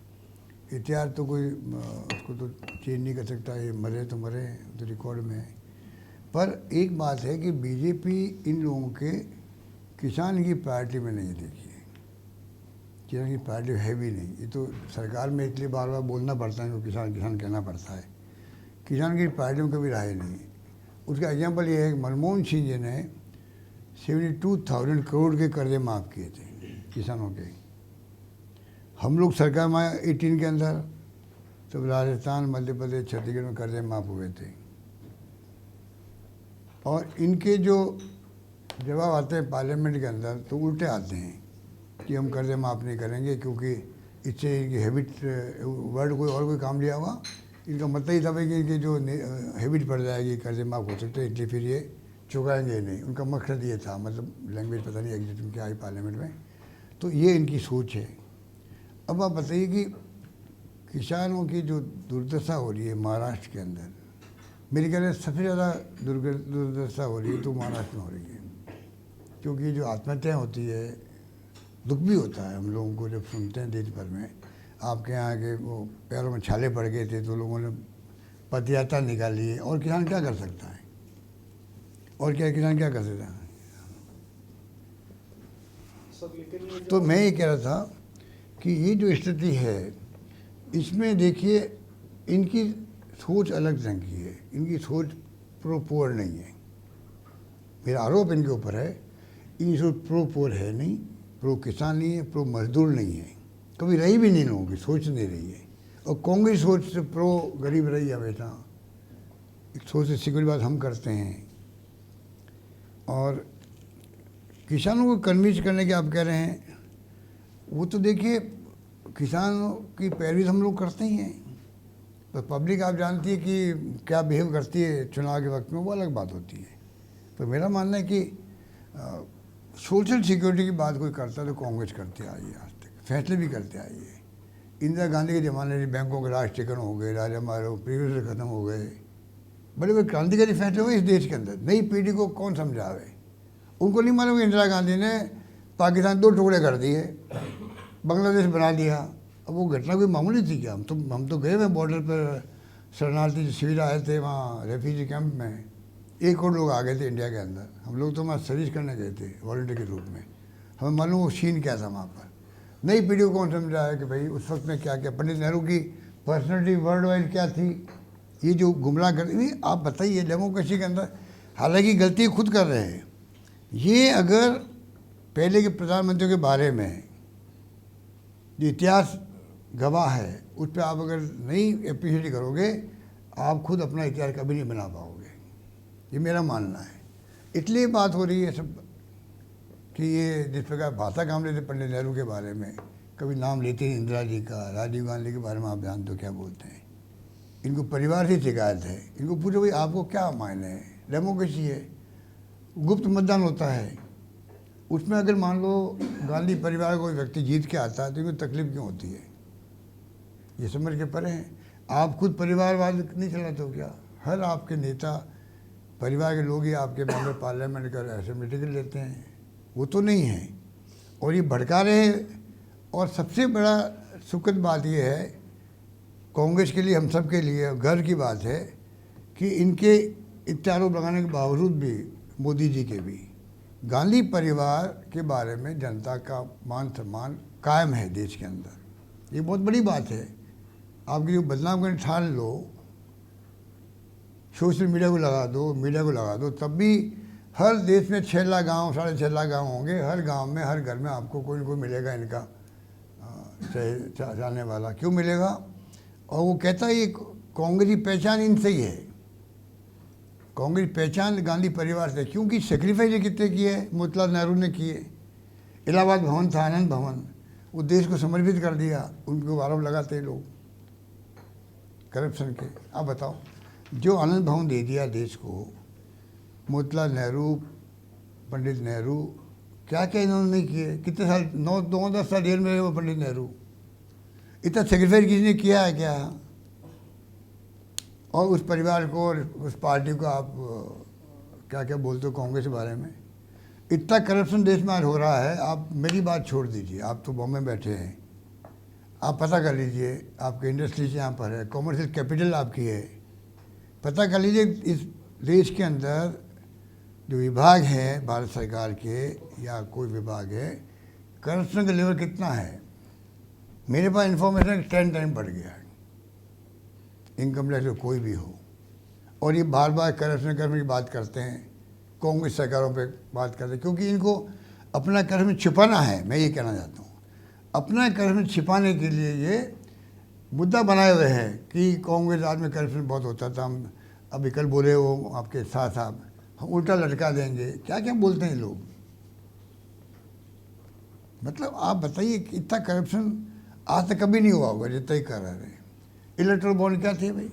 इतिहास तो कोई उसको तो चेंज नहीं कर सकता, ये मरे तो मरे, तो रिकॉर्ड में है। पर एक बात है कि बीजेपी इन लोगों के किसान की पार्टी में नहीं देखिए, किसान की पार्टी है भी नहीं। ये तो सरकार में इसलिए बार बार बोलना पड़ता है, क्योंकि किसान किसान कहना पड़ता है। किसान की पार्टी में कभी रहा नहीं। उसका एग्जाम्पल ये है कि मनमोहन सिंह जी ने 72,000 करोड़ के कर्जे माफ़ किए थे किसानों के। हम लोग सरकार में 18 के अंदर तब राजस्थान, मध्य प्रदेश, छत्तीसगढ़ में कर्जे माफ़ हुए थे। और इनके जो जवाब आते हैं पार्लियामेंट के अंदर तो उल्टे आते हैं कि हम कर्जे माफ़ नहीं करेंगे, क्योंकि इससे इनकी हैबिट, वर्ड कोई काम लिया हुआ, इनका मतलब ही था भाई कि इनकी जो हैबिट पड़ जाएगी, कर्जे माफ़ हो सकते हैं, इसलिए फिर ये चुकाएंगे नहीं। उनका मकसद ये था, मतलब लैंग्वेज पता नहीं एग्जिट क्या आई पार्लियामेंट में। तो ये इनकी सोच है। अब आप बताइए कि किसानों की जो दुर्दशा हो रही है महाराष्ट्र के अंदर, मेरे ख्याल में सबसे ज़्यादा दुर्दशा हो रही है तो महाराष्ट्र में हो रही है। क्योंकि जो आत्महत्याएँ होती है, दुख भी होता है हम लोगों को जब सुनते हैं देश भर में। आपके यहाँ के वो पैरों में छाले पड़ गए थे तो लोगों ने पदयात्रा निकाली है, और किसान क्या कर सकता है? और क्या किसान क्या कर सकता है? तो मैं ये कह रहा था कि ये जो स्थिति है, इसमें देखिए इनकी सोच अलग ढंग की है। इनकी सोच प्रो पुअर नहीं है। मेरा आरोप इनके ऊपर है, इनकी सोच प्रो पुअर है नहीं, प्रो किसान नहीं है, प्रो मजदूर नहीं है, कभी रही भी नहीं। लोगों की सोच नहीं रही है। और कांग्रेस सोच से प्रो गरीब रही है बेटा, एक सोच से सीखने बात हम करते हैं। और किसानों को कन्विंस करने के आप कह रहे हैं, वो तो देखिए किसानों की पैरवी हम लोग करते ही हैं, तो पब्लिक आप जानती है कि क्या बिहेव करती है चुनाव के वक्त में, वो अलग बात होती है। तो मेरा मानना है कि सोशल सिक्योरिटी की बात कोई करता है तो कांग्रेस करते आई है, आज तक फैसले भी करते आई है। इंदिरा गांधी के ज़माने में बैंकों के राष्ट्रीयकरण हो गए, राजा मारो प्रीवियस खत्म हो गए, बड़े बड़े क्रांतिकारी फैसले हुए इस देश के अंदर। नई पीढ़ी को कौन समझावे? उनको नहीं मालूम कि इंदिरा गांधी ने पाकिस्तान 2 टुकड़े कर दिए, बांग्लादेश बना दिया। अब वो घटना कोई मामूली थी क्या? हम तो गए हुए बॉर्डर पर, शरणार्थी शिविर आए थे वहाँ रेफ्यूजी कैंप में, 1 करोड़ लोग आ गए थे इंडिया के अंदर। हम लोग तो वहाँ सर्विस करने गए थे वॉलंटियर के रूप में, हमें मालूम वो सीन क्या था वहाँ पर। नई पीढ़ी को कौन समझाया कि भाई उस वक्त में क्या क्या, पंडित नेहरू की पर्सनैलिटी वर्ल्ड वाइड क्या थी, ये जो गुमराह कर। आप बताइए डेमोक्रेसी के अंदर, हालांकि गलती खुद कर रहे हैं ये। अगर पहले के प्रधानमंत्रियों के बारे में जो इतिहास गवाह है, उस पर आप अगर नहीं अप्रिशिएट करोगे, आप खुद अपना इतिहास कभी नहीं बना पाओगे। ये मेरा मानना है। इसलिए बात हो रही है सब कि ये जिस प्रकार भाषा काम लेते पंडित नेहरू के बारे में, कभी नाम लेते हैं इंदिरा जी का, राजीव गांधी के बारे में आप जानते हो क्या बोलते हैं। इनको परिवार से शिकायत है। इनको पूछो भाई आपको क्या मायने है? डेमोक्रेसी है, गुप्त मतदान होता है, उसमें अगर मान लो गांधी परिवार कोई व्यक्ति जीत के आता है तो इनको तकलीफ क्यों होती है? ये समझ के परे हैं। आप खुद परिवारवाद नहीं चलाते हो क्या? हर आपके नेता परिवार के लोग ही आपके मेंबर पार्लियामेंट का असेंबली टिकट लेते हैं, वो तो नहीं है। और ये भड़का रहे हैं। और सबसे बड़ा सुखद बात ये है कांग्रेस के लिए, हम सब के लिए गर्व की बात है कि इनके इतने आरोप लगाने के बावजूद भी, मोदी जी के भी, गांधी परिवार के बारे में जनता का मान सम्मान कायम है देश के अंदर। ये बहुत बड़ी बात है। आपकी जो बदनाम करने ठान लो, सोशल मीडिया को लगा दो, तब भी हर देश में 6 लाख गाँव, 6.5 लाख गाँव होंगे। हर गांव में, हर घर में आपको कोई न कोई मिलेगा इनका चाहने वाला। क्यों मिलेगा? और वो कहता है ये कांग्रेस की पहचान इनसे ही है। कांग्रेस पहचान गांधी परिवार से, क्योंकि सेक्रीफाइस कितने किए हैं मोतीलाल नेहरू ने किए। इलाहाबाद भवन था, आनंद भवन, वो देश को समर्पित कर दिया। उनको आरोप लगाते हैं लोग करप्शन के। आप बताओ, जो आनंद भवन दे दिया देश को, मोतीलाल नेहरू, पंडित नेहरू, क्या क्या इन्होंने नहीं किए? कितने साल, 9-10 साल जेल में रहे वो पंडित नेहरू। इतना सेक्रीफाइस किसी ने किया है क्या? और उस परिवार को और उस पार्टी को आप क्या क्या बोलते हो कांग्रेस के बारे में? इतना करप्शन देश में आज हो रहा है। आप मेरी बात छोड़ दीजिए, आप तो बॉम्बे में बैठे हैं, आप पता कर लीजिए। आपके इंडस्ट्रीज यहाँ पर है, कॉमर्शियल कैपिटल आपकी है, पता कर लीजिए इस देश के अंदर जो विभाग है भारत सरकार के या कोई विभाग है, करप्शन का लेवल कितना है। मेरे पास इन्फॉर्मेशन 10 टाइम बढ़ गया है, इनकम टैक्स में कोई भी हो। और ये बार बार करप्शन की बात करते हैं, कांग्रेस सरकारों पे बात करते हैं, क्योंकि इनको अपना करप्शन छिपाना है। मैं ये कहना चाहता हूँ, अपना करप्शन छिपाने के लिए ये मुद्दा बनाए हुए हैं कि कांग्रेस राज में करप्शन बहुत होता था, हम अभी कल बोले वो आपके साहब हम उल्टा लटका देंगे, क्या क्या बोलते हैं लोग। मतलब आप बताइए कि इतना करप्शन आज तक कभी नहीं हुआ होगा जितना ही कर रहे हैं। इलेक्ट्रल बॉन्ड क्या थे भाई,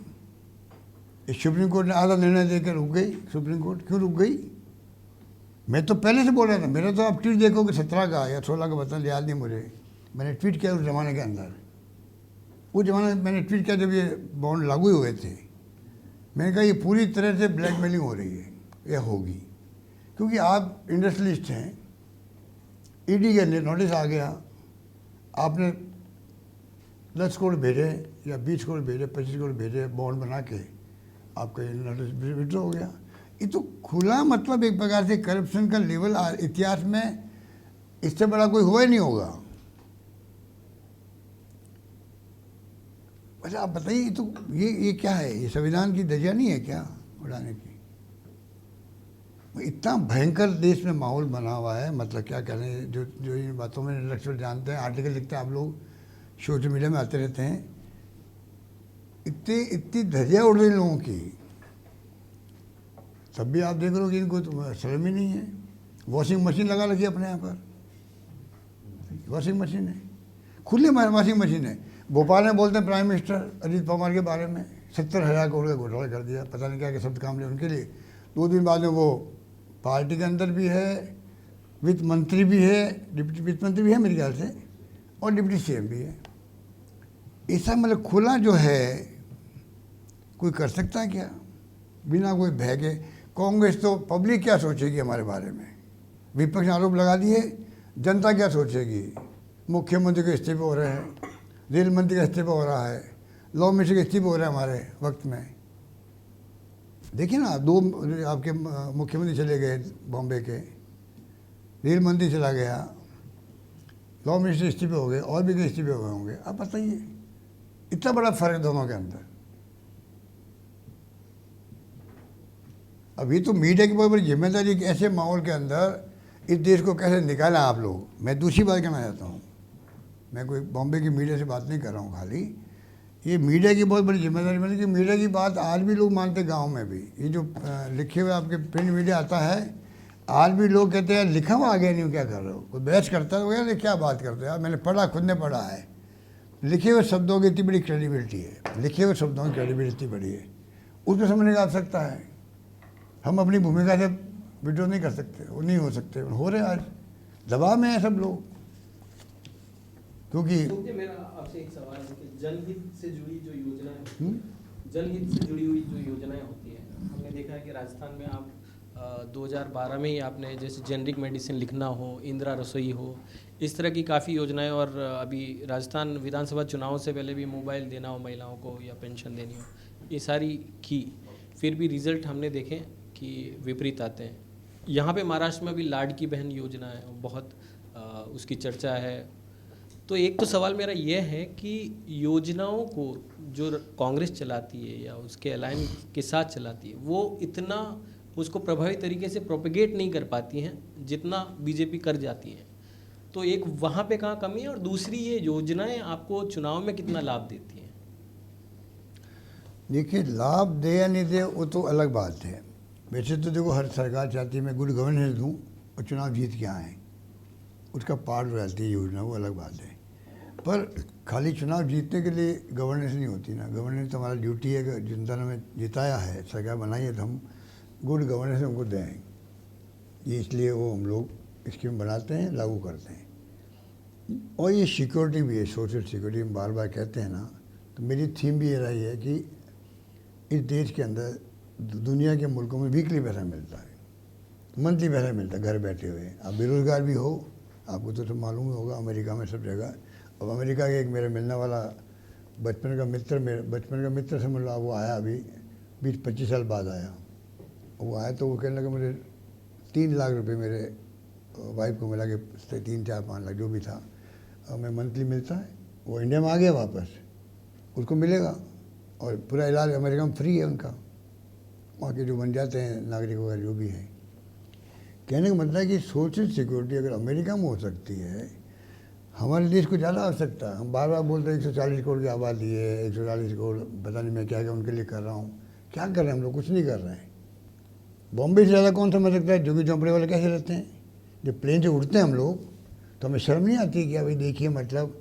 इस सुप्रीम कोर्ट ने आधा निर्णय देकर रुक गई। सुप्रीम कोर्ट क्यों रुक गई? मैं तो पहले से बोल रहा था, मेरा तो आप ट्वीट देखोगे 17 का या 16 का, बता याद नहीं मुझे, मैंने ट्वीट किया उस ज़माने के अंदर। उस ज़माने में मैंने ट्वीट किया जब ये बॉन्ड लागू हुए थे। मैंने कहा ये पूरी तरह से ब्लैकमेलिंग हो रही है, यह होगी, क्योंकि आप इंडस्ट्रियलिस्ट हैं। ईडी के नोटिस आ गया, आपने 10 करोड़ भेजे या 20 करोड़ भेजे, 25 करोड़ भेजे, बॉन्ड बना के आपका नोटिस विड्रॉ हो गया। ये तो खुला मतलब एक प्रकार से करप्शन का लेवल इतिहास में इससे बड़ा कोई हुआ ही नहीं होगा। अच्छा आप बताइए, तो ये क्या है? ये संविधान की धज्जियां नहीं है क्या उड़ाने की? इतना भयंकर देश में माहौल बना हुआ है, मतलब क्या करें। जो इन बातों में इंटेलेक्चुअल जानते हैं, आर्टिकल लिखते हैं, आप लोग सोशल मीडिया में आते रहते हैं, इतनी धज्जियां उड़ रही लोगों की, तब भी आप देख रहे हो कि इनको तो शर्म ही नहीं है। वॉशिंग मशीन लगा रखी है अपने यहाँ पर, वॉशिंग मशीन है, खुले वॉशिंग मशीन है। भोपाल में बोलते हैं प्राइम मिनिस्टर अजीत पवार के बारे में 70,000 करोड़ का घोटाला कर दिया, पता नहीं क्या क्या शब्द काम लिया उनके लिए। 2 दिन बाद में वो पार्टी के अंदर भी है, वित्त मंत्री भी है, डिप्टी वित्त मंत्री भी है मेरे ख्याल से, और डिप्टी सीएम भी है। ऐसा मतलब खुला जो है कोई कर सकता है क्या बिना कोई भय के? कांग्रेस तो पब्लिक क्या सोचेगी हमारे बारे में, विपक्ष ने आरोप लगा दिए, जनता क्या सोचेगी? मुख्यमंत्री के इस्तीफे हो रहे हैं, रेल मंत्री का इस्तीफा हो रहा है, लॉ मिनिस्टर के इस्तीफे हो रहे हैं हमारे वक्त में। देखिए ना, 2 आपके मुख्यमंत्री चले गए बॉम्बे के, रेल मंत्री चला गया, लॉ मिनिस्टर इस्तीफे हो गए, और भी कई इस्तीफे हुए होंगे। आप बताइए, इतना बड़ा फर्क दोनों के अंदर। अभी तो मीडिया की बहुत बड़ी जिम्मेदारी कि ऐसे माहौल के अंदर इस देश को कैसे निकाला आप लोग। मैं दूसरी बात कहना चाहता हूँ, मैं कोई बॉम्बे की मीडिया से बात नहीं कर रहा हूँ, खाली ये मीडिया की बहुत बड़ी जिम्मेदारी मतलब कि मीडिया की बात आज भी लोग मानते, गांव में भी। ये जो लिखे हुए आपके प्रिंट मीडिया आता है, आज भी लोग कहते हैं लिखा हुआ आ गया नहीं, क्या कर रहे हो? कोई बहस करता है तो कहते क्या बात करते हो यार, मैंने पढ़ा, खुद ने पढ़ा है। लिखे हुए शब्दों की इतनी बड़ी क्रेडिबिलिटी है, लिखे हुए शब्दों की क्रेडिबिलिटी बड़ी है, उसको समझने का आवश्यकता है। हम अपनी भूमिका से विड्रॉ नहीं कर सकते, वो नहीं हो सकते, हो रहे आज दबाव में है सब लोग। क्योंकि
मेरा आपसे एक सवाल है कि जनहित से जुड़ी जो योजनाएं, जनहित से जुड़ी हुई जो योजनाएं होती है, हमने देखा है कि राजस्थान में आप 2012 में ही आपने जैसे जेनरिक मेडिसिन लिखना हो, इंदिरा रसोई हो, इस तरह की काफ़ी योजनाएं, और अभी राजस्थान विधानसभा चुनाव से पहले भी मोबाइल देना हो महिलाओं को या पेंशन देनी हो, ये सारी की। फिर भी रिजल्ट हमने देखे कि विपरीत आते हैं। यहाँ पे महाराष्ट्र में भी लाडकी बहन योजना है, बहुत उसकी चर्चा है। तो एक तो सवाल मेरा यह है कि योजनाओं को जो कांग्रेस चलाती है या उसके अलायंस के साथ चलाती है, वो इतना उसको प्रभावी तरीके से प्रोपेगेट नहीं कर पाती हैं जितना बीजेपी कर जाती है। तो एक वहाँ पे कहाँ कमी है, और दूसरी ये योजनाएं आपको चुनाव में कितना लाभ देती हैं?
देखिए, लाभ दे या नहीं दे वो तो अलग बात है। वैसे तो देखो, हर सरकार चाहती है मैं गुड गवर्नेंस दूँ और चुनाव जीत के आएँ, उसका पार्ट रहती है योजना, वो अलग बात है। पर खाली चुनाव जीतने के लिए गवर्नेंस नहीं होती ना। गवर्नेंस तो हमारा ड्यूटी है कि जनता ने हमें जिताया है, सरकार बनाई है, तो हम गुड गवर्नेंस उनको दें। ये इसलिए वो हम लोग स्कीम बनाते हैं, लागू करते हैं। और ये सिक्योरिटी भी है, सोशल सिक्योरिटी हम बार बार कहते हैं ना। तो मेरी थीम भी ये रही है कि इस देश के अंदर दुनिया के मुल्कों में वीकली पैसा मिलता है, मंथली पैसा मिलता है घर बैठे हुए। आप बेरोजगार भी हो, आपको तो मालूम ही होगा, अमेरिका में सब जगह। अब अमेरिका के एक मेरे मिलने वाला बचपन का मित्र समझ लो, वो आया अभी 20-25 साल बाद आया। वो आया तो वो कहने लगा मुझे 3 लाख रुपए मेरे वाइफ को मिला के 3-4-5 लाख जो भी था मैं मंथली मिलता है, वो इंडिया में आ गया वापस, उसको मिलेगा और पूरा इलाज अमेरिका में फ्री है उनका, वहाँ के जो बन जाते हैं नागरिक वगैरह जो भी है। कहने का मतलब है कि सोशल सिक्योरिटी अगर अमेरिका में हो सकती है, हमारे देश को ज़्यादा आवश्यकता है। हम बार बार बोलते हैं 140 करोड़ की आबादी है, 140 करोड़ पता नहीं मैं क्या क्या उनके लिए कर रहा हूँ। क्या कर रहे हैं हम लोग? कुछ नहीं कर रहे हैं। बॉम्बे से ज़्यादा कौन समझ सकता है झुग्गी झोंपड़े वाले कैसे रहते हैं? जब प्लेन से उठते हैं हम लोग तो हमें शर्म नहीं आती कि भाई देखिए, मतलब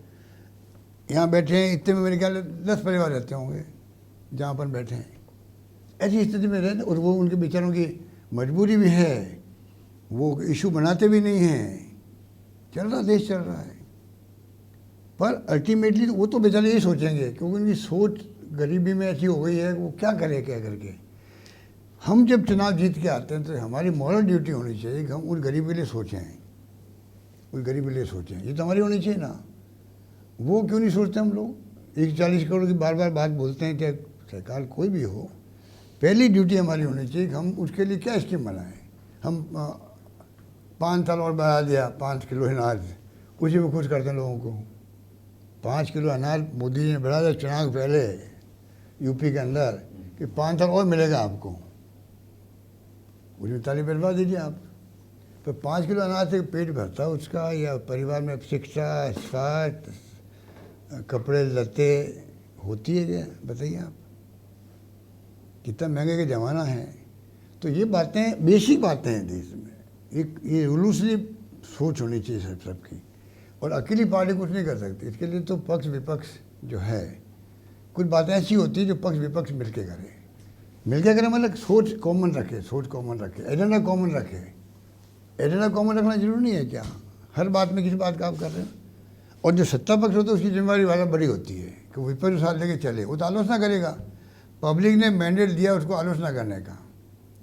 यहाँ बैठे हैं, इतने में मेरे ख्याल 10 परिवार रहते होंगे जहाँ पर बैठे हैं। ऐसी स्थिति में रहते और वो उनके बेचारों की मजबूरी भी है, वो इशू बनाते भी नहीं हैं, चल रहा देश चल रहा है। पर अल्टीमेटली वो तो बेचारे ये सोचेंगे क्योंकि उनकी सोच गरीबी में ऐसी हो गई है, वो क्या करे क्या करके। हम जब चुनाव जीत के आते हैं तो हमारी मॉरल ड्यूटी होनी चाहिए कि हम उस गरीब के लिए सोचें, उस गरीब के लिए सोचें। ये तो हमारी होनी चाहिए ना। वो क्यों नहीं सोचते हम लोग? 140 करोड़ की बार बार बात बोलते हैं, चाहे सरकार कोई भी हो, पहली ड्यूटी हमारी होनी चाहिए कि हम उसके लिए क्या स्कीम बनाएं। हम 5 साल और बढ़ा दिया 5 किलो अनाज, उसी में खुश करते हैं लोगों को। 5 किलो अनाज मोदी जी ने बढ़ा दिया चुनाव पहले यूपी के अंदर कि 5 साल और मिलेगा आपको, उसमें ताली बजवा दीजिए आप। तो 5 किलो अनाज से पेट भरता है उसका, या परिवार में शिक्षा, स्वास्थ्य, कपड़े लत्ते होती है क्या? बताइए आप, कितना महंगे का ज़माना है। तो ये बातें बेसिक बातें हैं देश में। एक ये रूलसली सोच होनी चाहिए सबकी, और अकेली पार्टी कुछ नहीं कर सकती। इसके लिए तो पक्ष विपक्ष जो है, कुछ बातें ऐसी होती है जो पक्ष विपक्ष मिलके करे। मिलके करे मतलब सोच कॉमन रखे, सोच कॉमन रखे, एजेंडा कॉमन रखे। एजेंडा कॉमन रखना जरूरी नहीं है क्या? हर बात में किसी बात का आप कर रहे हैं। और जो सत्ता पक्ष होता है उसकी जिम्मेदारी वाला बड़ी होती है कि विपक्ष साथ लेके चले, वो तो आलोचना करेगा। पब्लिक ने मैंडेट दिया उसको आलोचना करने का,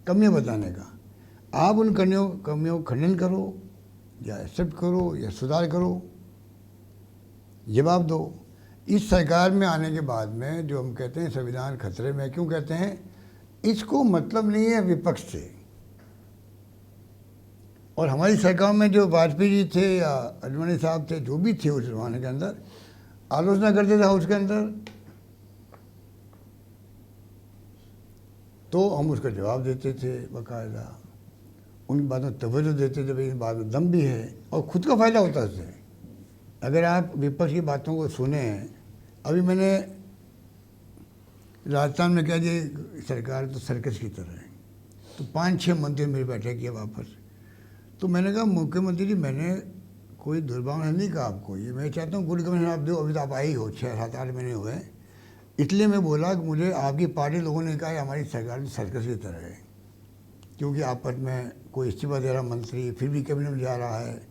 कमियाँ बताने का। आप उन कमियों को खंडन करो या एक्सेप्ट करो या सुधार करो, जवाब दो। इस सरकार में आने के बाद में जो हम कहते हैं संविधान खतरे में, क्यों कहते हैं? इसको मतलब नहीं है विपक्ष से। और हमारी सरकार में जो वाजपेयी जी थे या अडवाणी साहब थे, जो भी थे उस जमाने के अंदर, आलोचना करते थे हाउस के अंदर, तो हम उसका जवाब देते थे बाकायदा, उन बातों तवज्जो देते थे, भाई इन बात में दम भी है और खुद का फ़ायदा होता है उससे। अगर आप विपक्ष की बातों को सुने, अभी मैंने राजस्थान में कह दिया सरकार तो सर्कस की तरह है, तो 5-6 मंत्री मेरी बैठक किया वापस। तो मैंने कहा मुख्यमंत्री जी, मैंने कोई दुर्भावना नहीं कहा आपको, ये मैं चाहता हूँ गुड गवर्नेंस आप दो। अभी तो आप आई हो, 6-7-8 महीने हुए, इसलिए मैं बोला कि मुझे आपकी पार्टी लोगों ने कहा हमारी सरकार तो सर्कस की तरह है, क्योंकि आपस में कोई इस्तीफा दे रहा मंत्री, फिर भी कैबिनेट में जा रहा है,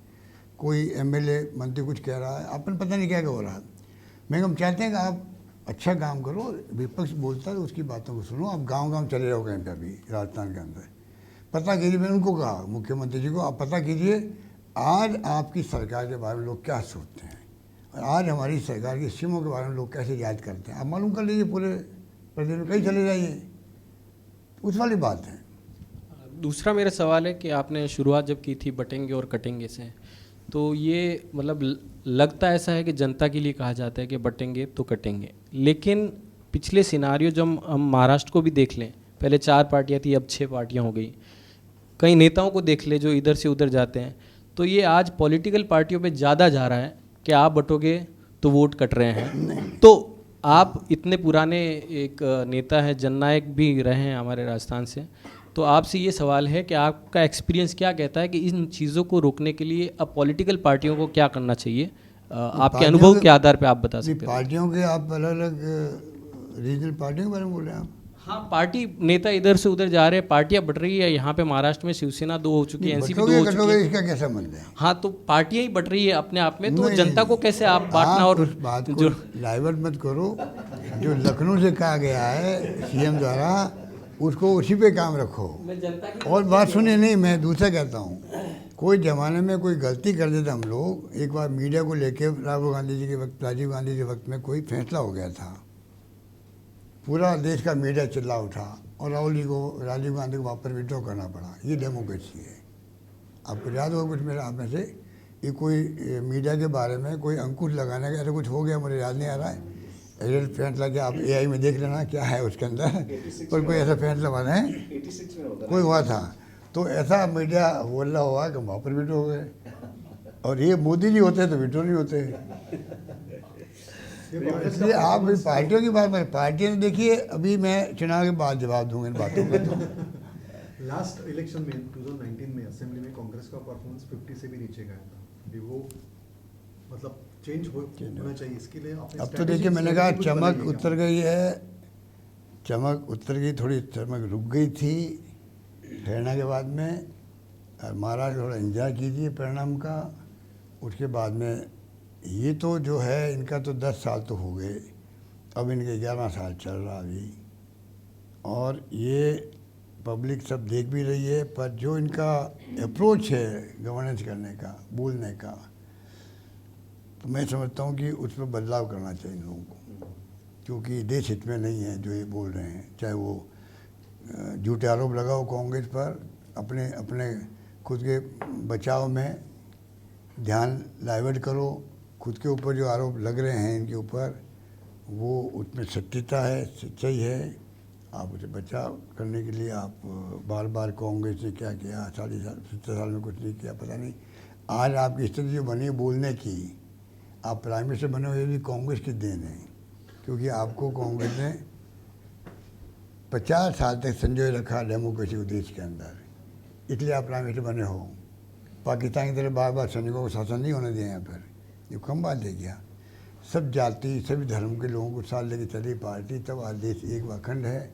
कोई एमएलए मंत्री कुछ कह रहा है, अपन पता नहीं क्या क्या हो रहा है। मैं हम चाहते हैं कि आप अच्छा काम करो, विपक्ष बोलता है तो उसकी बातों को सुनो, आप गांव-गांव चले जाओ कहीं पे, अभी राजस्थान के अंदर पता कीजिए। मैंने उनको कहा, मुख्यमंत्री जी को, आप पता कीजिए आज आपकी सरकार के बारे में लोग क्या सोचते हैं और आज हमारी सरकार की स्कीमों के बारे में लोग कैसे याद करते हैं। आप मालूम कर लीजिए, पूरे प्रदेश में कहीं चले जाइए, उस वाली बात है।
दूसरा मेरा सवाल है कि आपने शुरुआत जब की थी बटेंगे और कटेंगे से, तो ये मतलब लगता ऐसा है कि जनता के लिए कहा जाता है कि बटेंगे तो कटेंगे, लेकिन पिछले सिनारियो जब हम महाराष्ट्र को भी देख लें, पहले 4 पार्टियां थी, अब 6 पार्टियां हो गई। कई नेताओं को देख ले जो इधर से उधर जाते हैं, तो ये आज पॉलिटिकल पार्टियों पे ज़्यादा जा रहा है कि आप बटोगे तो वोट कट रहे हैं। तो आप इतने पुराने एक नेता हैं, जननायक भी रहे हैं हमारे राजस्थान से, तो आपसे ये सवाल है कि आपका एक्सपीरियंस क्या कहता है कि इन चीज़ों को रोकने के लिए अब पॉलिटिकल पार्टियों को क्या करना चाहिए? आपके अनुभव के आधार पे आप बता सकते हैं।
पार्टियों के आप अलग अलग रीजनल पार्टियों के बारे में बोल रहे हैं आप?
हाँ, पार्टी नेता इधर से उधर जा रहे हैं, पार्टियां बढ़ रही है। यहाँ पे महाराष्ट्र में शिवसेना 2 हो चुकी है, एनसीपी 2 हो चुकी है।
इसका क्या संबंध है?
हाँ, तो पार्टियां ही बढ़ रही है अपने आप में, तो जनता को कैसे आप बांटना? और
उस बात को डाइवर्ट मत करो। जो लखनऊ से कहा गया है सीएम द्वारा, उसको उसी पे काम रखो। और बात सुनिए, नहीं मैं दूसरा कहता हूँ, कोई ज़माने में कोई गलती कर देते हम लोग। एक बार मीडिया को लेके राहुल गांधी जी के वक्त, राजीव गांधी के वक्त में कोई फैसला हो गया था, पूरा देश का मीडिया चिल्ला उठा और राहुल जी को, राजीव गांधी को वापस विड्रॉ करना पड़ा। ये डेमोक्रेसी है। आपको याद होगा कुछ मेरा आप में से ये कोई मीडिया के बारे में कोई अंकुश लगाने का ऐसा कुछ हो गया, मुझे याद नहीं आ रहा है। एडिट फैसला क्या आप AI में देख लेना क्या है उसके अंदर, पर कोई ऐसा फैसला बना है
86 में होता
कोई हुआ था, तो ऐसा मीडिया बोल रहा हुआ कि वहाँ पर वीटो हो गए, और ये मोदी जी होते तो वीटो नहीं होते। इसलिए आप भी पार्टियों की बात में, पार्टियों ने देखिए, अभी मैं चुनाव के बाद जवाब दूंगा इन बातों का। तो
लास्ट इलेक्शन में 2019 में असेंबली में कांग्रेस का परफॉर्मेंस 50 से भी नीचे गया था। अभी वो मतलब चेंज होना चाहिए, इसके लिए आपने
अब तो देखिए मैंने कहा चमक उतर गई है, चमक उतर गई, थोड़ी चमक रुक गई थी ठहरना के बाद में, और महाराज थोड़ा एंजॉय कीजिए परिणाम का। उसके बाद में ये तो जो है इनका तो 10 साल तो हो गए, अब इनके 11 साल चल रहा अभी, और ये पब्लिक सब देख भी रही है। पर जो इनका अप्रोच है गवर्नेंस करने का, बोलने का, तो मैं समझता हूँ कि उसमें बदलाव करना चाहिए इन लोगों को, क्योंकि देश हित में नहीं है जो ये बोल रहे हैं। चाहे वो झूठे आरोप लगाओ कांग्रेस पर, अपने अपने खुद के बचाव में ध्यान डाइवर्ट करो, खुद के ऊपर जो आरोप लग रहे हैं इनके ऊपर, वो उसमें सत्यता है, सच्चाई है। आप उसे बचाव करने के लिए आप बार बार कांग्रेस ने क्या किया, 70 साल में कुछ नहीं किया, पता नहीं। आज आपकी स्थिति जो बनी बोलने की, आप प्राइम मिनिस्टर बने हुए भी कांग्रेस की देन है, क्योंकि आपको कांग्रेस ने 50 साल तक संजोए रखा डेमोक्रेसी को देश के अंदर, इसलिए आप प्राइम मिनिस्टर बने हो। पाकिस्तान की तरह बार बार सैनिकों को शासन नहीं होने दिया यहाँ पर, ये कम बात है क्या? सब जाति सभी धर्म के लोगों को साथ लेके चली पार्टी, तब आज देश एक व अखंड है,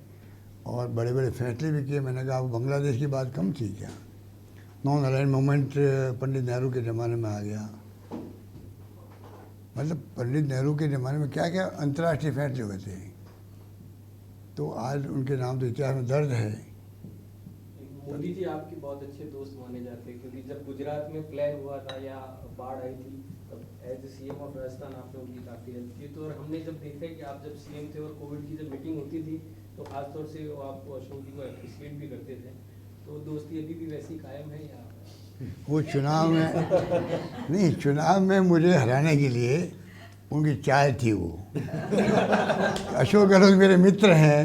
और बड़े बड़े फैसले भी किए। मैंने कहा बांग्लादेश की बात कम थी क्या? Non align movement Pandit Nehru के ज़माने में आ गया, मतलब पंडित नेहरू के ज़माने में क्या क्या अंतर्राष्ट्रीय फैसले हुए थे, तो आज उनके नाम तो इतिहास में दर्ज है।
मोदी जी आपके बहुत अच्छे दोस्त माने जाते हैं, क्योंकि जब गुजरात में प्लेग हुआ था या बाढ़ आई थी, तब एज सीएम ऑफ राजस्थान आपने उनकी काफ़ी हेल्प की। तो और हमने जब देखा कि आप जब सीएम थे और कोविड की जब मीटिंग होती थी, तो खासतौर से वो आपको अशोक जी को अप्रिशिएट भी करते थे। तो दोस्ती अभी भी वैसी कायम है या?
वो चुनाव में नहीं, चुनाव में मुझे हराने के लिए उनकी चाल थी वो। अशोक गहलोत मेरे मित्र हैं,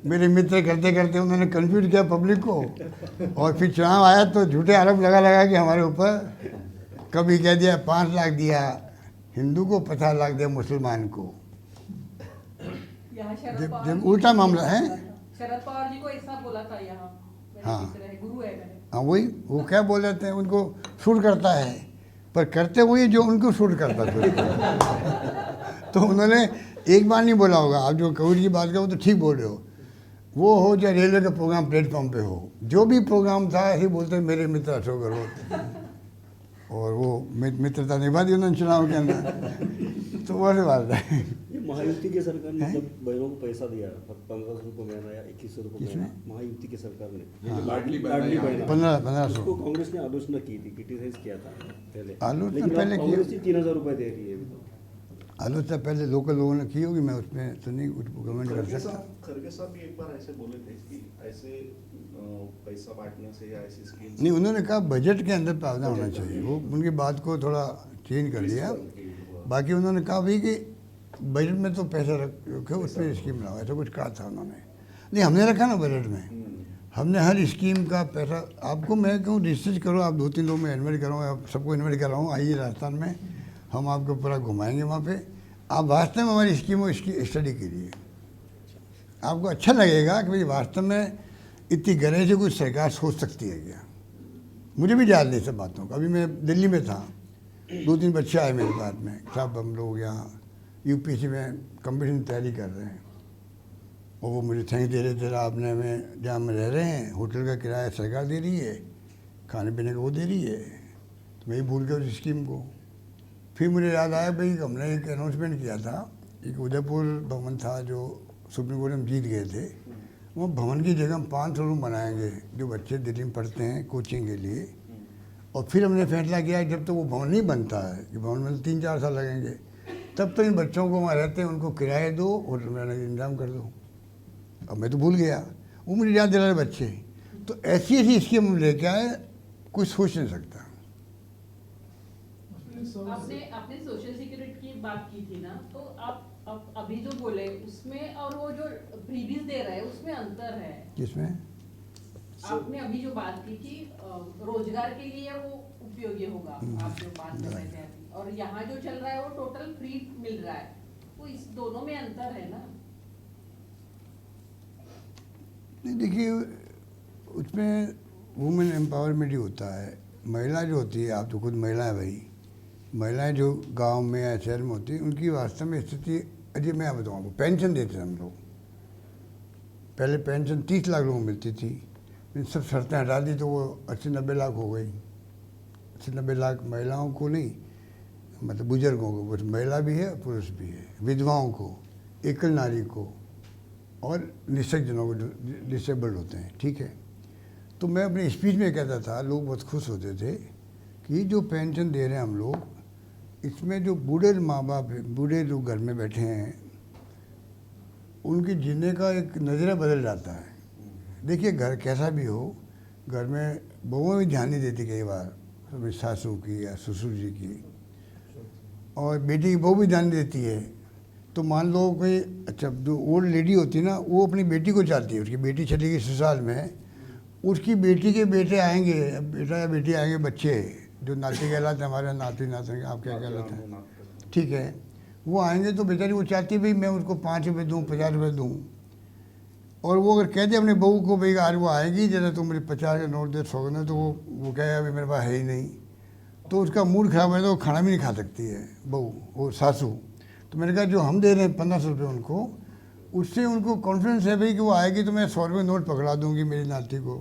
मेरे मित्र करते करते उन्होंने कन्फ्यूज किया पब्लिक को, और फिर चुनाव आया तो झूठे आरोप लगा के हमारे ऊपर, कभी कह दिया 5 लाख दिया हिंदू को, 50 लाख दिया मुसलमान को।
यहाँ शरद
जब
पवार
जब
जी
उल्टा
को
मामला है।
शरद पवार जी को ऐसा बोला था यहाँ, मेरे
हाँ।
मित्र है, गुरु है मेरे।
हाँ वही, वो क्या बोल देते हैं, उनको शूट करता है, पर करते वही जो उनको शूट करता था। तो उन्होंने एक बार नहीं बोला होगा। आप जो कोविड की बात करो तो ठीक बोल रहे हो, वो हो चाहे रेलवे का प्रोग्राम प्लेटफॉर्म पे हो, जो भी प्रोग्राम था ऐसे बोलते मेरे मित्र अशोक गहलोत, और वो मित्रता निभा दी उन्होंने चुनाव के अंदर। तो वो बात है।
ये महायुति की सरकार ने जब बहनों को पैसा दिया 1500 रुपये महीना या 2100 रुपये महीना, महायुति की सरकार ने
हाँ।
लाडली बहना
1500
उसको कांग्रेस ने आलोचना की थी, क्रिटिसाइज किया था पहले,
आलोचना
लेकिन
पहले
अब
की-
कांग्रेस ही 3000 रुपये दे रही है अभी तो।
आलोचना पहले लोकल लोगों ने की होगी, मैं उसमें तो नहीं कुछ कमेंट कर सकता।
खरगे साहब भी एक बार ऐसे बोले थे कि ऐसे पैसा बांटने से या ऐसी स्कीम
नहीं, उन्होंने कहा बजट के अंदर प्रावधान होना चाहिए, वो उनकी बात को थोड़ा चेंज कर दिया। बाकी उन्होंने कहा भाई कि बजट में तो पैसा रखो, उसमें स्कीम लाओ, ऐसा कुछ कहा था उन्होंने। नहीं, हमने रखा ना बजट में, हमने हर स्कीम का पैसा, आपको मैं कहूँ रिसर्च करो, आप 2-3 लोग में इन्वाइट करो, आप सबको इन्वाइट कर रहा हूँ, आइए राजस्थान में, हम आपको पूरा घुमाएंगे वहाँ पे, आप वास्तव में हमारी स्कीमों इसकी स्टडी कीजिए, आपको अच्छा लगेगा कि भाई वास्तव में इतनी गहराई से कोई सरकार सोच सकती है क्या। मुझे भी याद नहीं सब बातों का। अभी मैं दिल्ली में था, 2-3 बच्चे आए मेरे पास में, सब हम लोग यहाँ यूपीएससी में कंपटीशन की तैयारी कर रहे हैं, और वो मुझे थैंक दे रहे थे, आपने हमें जहाँ हम रह रहे हैं होटल का किराया सरकार दे रही है, खाने पीने का वो दे रही है, तो मैं ही भूल गया उस स्कीम को। फिर मुझे याद आया भाई हमने एक अनाउंसमेंट किया था, एक उदयपुर भवन था जो सुप्रीम कोर्ट में जीत गए थे, वो भवन की जगह हम 500 रूम बनाएंगे जो बच्चे दिल्ली में पढ़ते हैं कोचिंग के लिए। और फिर हमने फैसला किया जब तक तो वो भवन नहीं बनता है, कि भवन में 3-4 साल लगेंगे, तब तक इन बच्चों को वहाँ रहते हैं उनको किराए दो और रहने का इंतजाम कर दो। अब मैं तो भूल गया, वो मुझे याद दिला रहे बच्चे। तो ऐसी ऐसी स्कीम हम लेके आए कुछ सोच नहीं सकता।
आपने सोशल सिक्योरिटी की बात की थी ना, तो आप अभी जो बोले उसमें और वो जो प्रीवियस दे रहा है उसमें अंतर है।
किसमें?
आपने अभी जो बात की कि रोजगार के लिए वो उपयोगी होगा, आप जो बात कर रहे थे अभी, और यहाँ जो चल रहा है वो टोटल फ्री मिल रहा है, तो इस दोनों में अंतर है ना।
नहीं देखिए, उसमें वुमेन एम्पावरमेंट ही होता है। महिला जो होती है, आप तो खुद महिला है भाई, महिलाएं जो गांव में या शहर में होती हैं उनकी वास्तव में स्थिति अजय मैं बताऊँ आपको, पेंशन देते थे हम लोग। पहले पेंशन 30 लाख लोगों को मिलती थी, इन सब शर्तें हटा दी तो वो 80-90 लाख हो गई। 80-90 लाख महिलाओं को नहीं, मतलब बुजुर्गों को, बस महिला भी है पुरुष भी है, विधवाओं को, एकल नारी को और निःशक्त जनों को, डिसेबल्ड होते हैं, ठीक है। तो मैं अपनी स्पीच में कहता था, लोग बहुत खुश होते थे कि जो पेंशन दे रहे हैं हम लोग, इसमें जो बूढ़े माँ बाप हैं, बूढ़े लोग घर में बैठे हैं, उनके जीने का एक नज़रिया बदल जाता है। देखिए घर कैसा भी हो, घर में बहुओं भी ध्यान नहीं देती कई बार, अपनी सासू की या ससुर जी की, और बेटी की बहू भी ध्यान देती है। तो मान लो कोई अच्छा जो ओल्ड लेडी होती है ना, वो अपनी बेटी को चाहती है, उसकी बेटी चली गई ससुराल में, उसकी बेटी के बेटे आएंगे, बेटा या बेटी आएंगे, बच्चे जो नाती कहलाते हैं, हमारे नाती नाते आप क्या कहलाते हैं, ठीक है, वो आएंगे तो बेचारी वो चाहती है भाई मैं उसको 5 रुपये दूँ, 50 रुपये दूँ। और वो अगर कह दे अपने बहू को भाई आज वो आएगी जरा तुम मुझे 50 का नोट दे 100 का, तो वो कहेगा अभी मेरे पास है ही नहीं, तो उसका मूड खराब है तो वो खाना भी नहीं खा सकती है बहू, वो सासू। तो मैंने कहा जो हम दे रहे हैं 1500 रुपये उनको, उससे उनको कॉन्फिडेंस है भाई कि वो आएगी तो मैं 100 रुपये नोट पकड़ा दूंगी मेरी नाती को।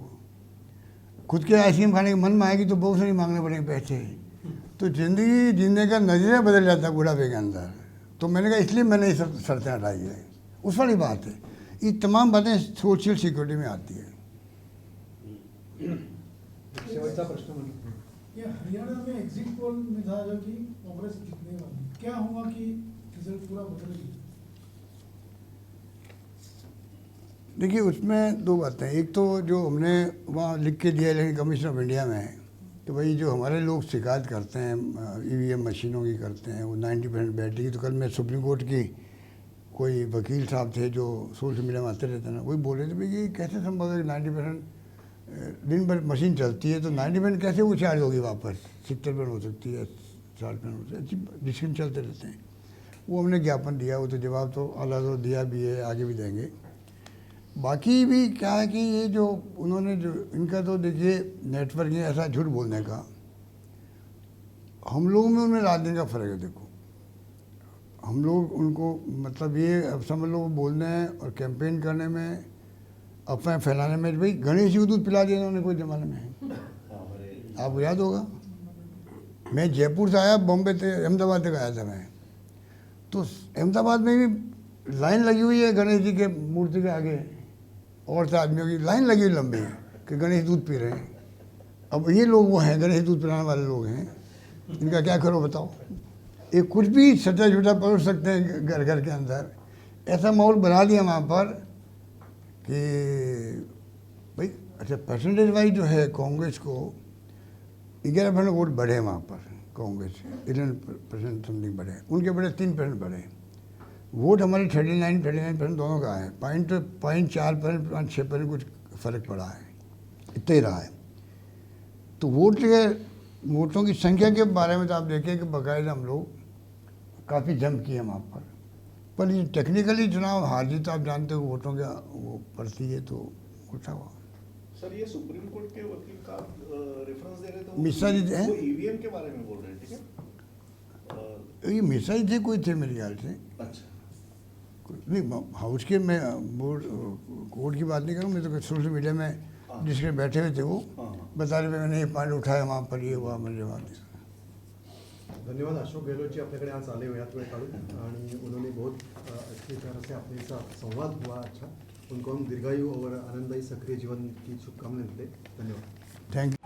खुद के आइसक्रीम खाने के मन में आएगी तो बहू से नहीं मांगने पड़ेंगे पैसे। तो ज़िंदगी जीने का नज़रिया बदल जाता है बुढ़ापे के अंदर। तो मैंने कहा इसलिए मैंने ये सब शर्तें हटाई है, उस वाली बात है। ये तमाम बातें सोशल सिक्योरिटी में आती है।
शेवटचा प्रश्न म्हणजे
ये हरियाणा में एग्जिट पोल में था जो कि कांग्रेस जीतने वाली, क्या हुआ कि रिजल्ट पूरा बदल गया?
देखिए उसमें 2 बातें, एक तो जो हमने वहाँ लिख के दिया इलेक्शन कमीशन ऑफ इंडिया में कि भाई जो हमारे लोग शिकायत करते हैं ईवीएम मशीनों की करते हैं वो 90% बैटरी की। तो कल मैं सुप्रीम कोर्ट की कोई वकील साहब थे जो सोशल मीडिया में आते रहते हैं ना, वही बोल रहे थे भाई ये कैसे संभव है कि 90% दिन भर मशीन चलती है तो 90% कैसे वो चार्ज होगी वापस, 70% हो सकती है, 60% हो सकती है, डिस्कशन चलते रहते हैं। वो हमने ज्ञापन दिया, वो तो जवाब तो अल्लाह तो दिया भी है, आगे भी देंगे। बाकी भी क्या है कि ये जो उन्होंने जो इनका तो देखिए नेटवर्क है ऐसा झूठ बोलने का, हम लोगों में उनमें राजनीति का फ़र्क है। देखो हम लोग उनको मतलब ये अब समझ लो बोलने और कैंपेन करने में, अफवाह फैलाने में, भाई गणेश जी को दूध पिला दिया उन्होंने कोई ज़माने में, आपको याद होगा। मैं जयपुर से आया, बॉम्बे से अहमदाबाद तक आया था मैं, तो अहमदाबाद में भी लाइन लगी हुई है गणेश जी के मूर्ति के आगे, और से आदमियों की लाइन लगी हुई लंबी है कि गणेश दूध पी रहे हैं। अब ये लोग वो हैं गणेश दूध पिलाने वाले लोग हैं, इनका क्या करो बताओ। ये कुछ भी सच्चा झूठा परोस सकते हैं घर घर के अंदर। ऐसा माहौल बना दिया वहाँ पर कि भाई अच्छा परसेंटेज वाइज जो है कांग्रेस को 11% वोट बढ़े वहाँ पर, कांग्रेस 11% समथिंग बढ़े, उनके बढ़े 3% बढ़े। वोट हमारे 39% दोनों का है, 0.4% 6% कुछ फ़र्क पड़ा है, इतना ही रहा है। तो वोटों की संख्या के बारे में तो आप देखें कि बाकायदा हम लोग काफ़ी जंप किए वहाँ पर ये टेक्निकली चुनाव हार जीत आप जानते हो वोटों का वो पड़ती है तो उठा हुआ।
सर ये सुप्रीम कोर्ट के वकील का रेफरेंस दे रहे थे,
मिश्रा जी हैं,
वो ईवीएम के बारे में बोल रहे हैं, ठीक है।
ये मिश्रा जी थे, कोई थे मेरे ख्याल से।
अच्छा
नहीं हाउस के मैं बोर्ड कोर्ट की बात नहीं करूँ, मैं तो सोशल मीडिया में जिसके बैठे हुए थे वो बता रहे मैंने ये पॉइंट उठाया वहाँ पर, ये हुआ, मैंने जवाब दिया।
धन्यवाद अशोक गहलोत जी अपने आज आए हुए वेळ काढून आणि उन्होंने बहुत अच्छी तरह से अपने साथ संवाद हुआ। अच्छा, उनको हम दीर्घायु और आनंददायी सक्रिय जीवन की शुभकामनाएं देते। धन्यवाद।
Thank you.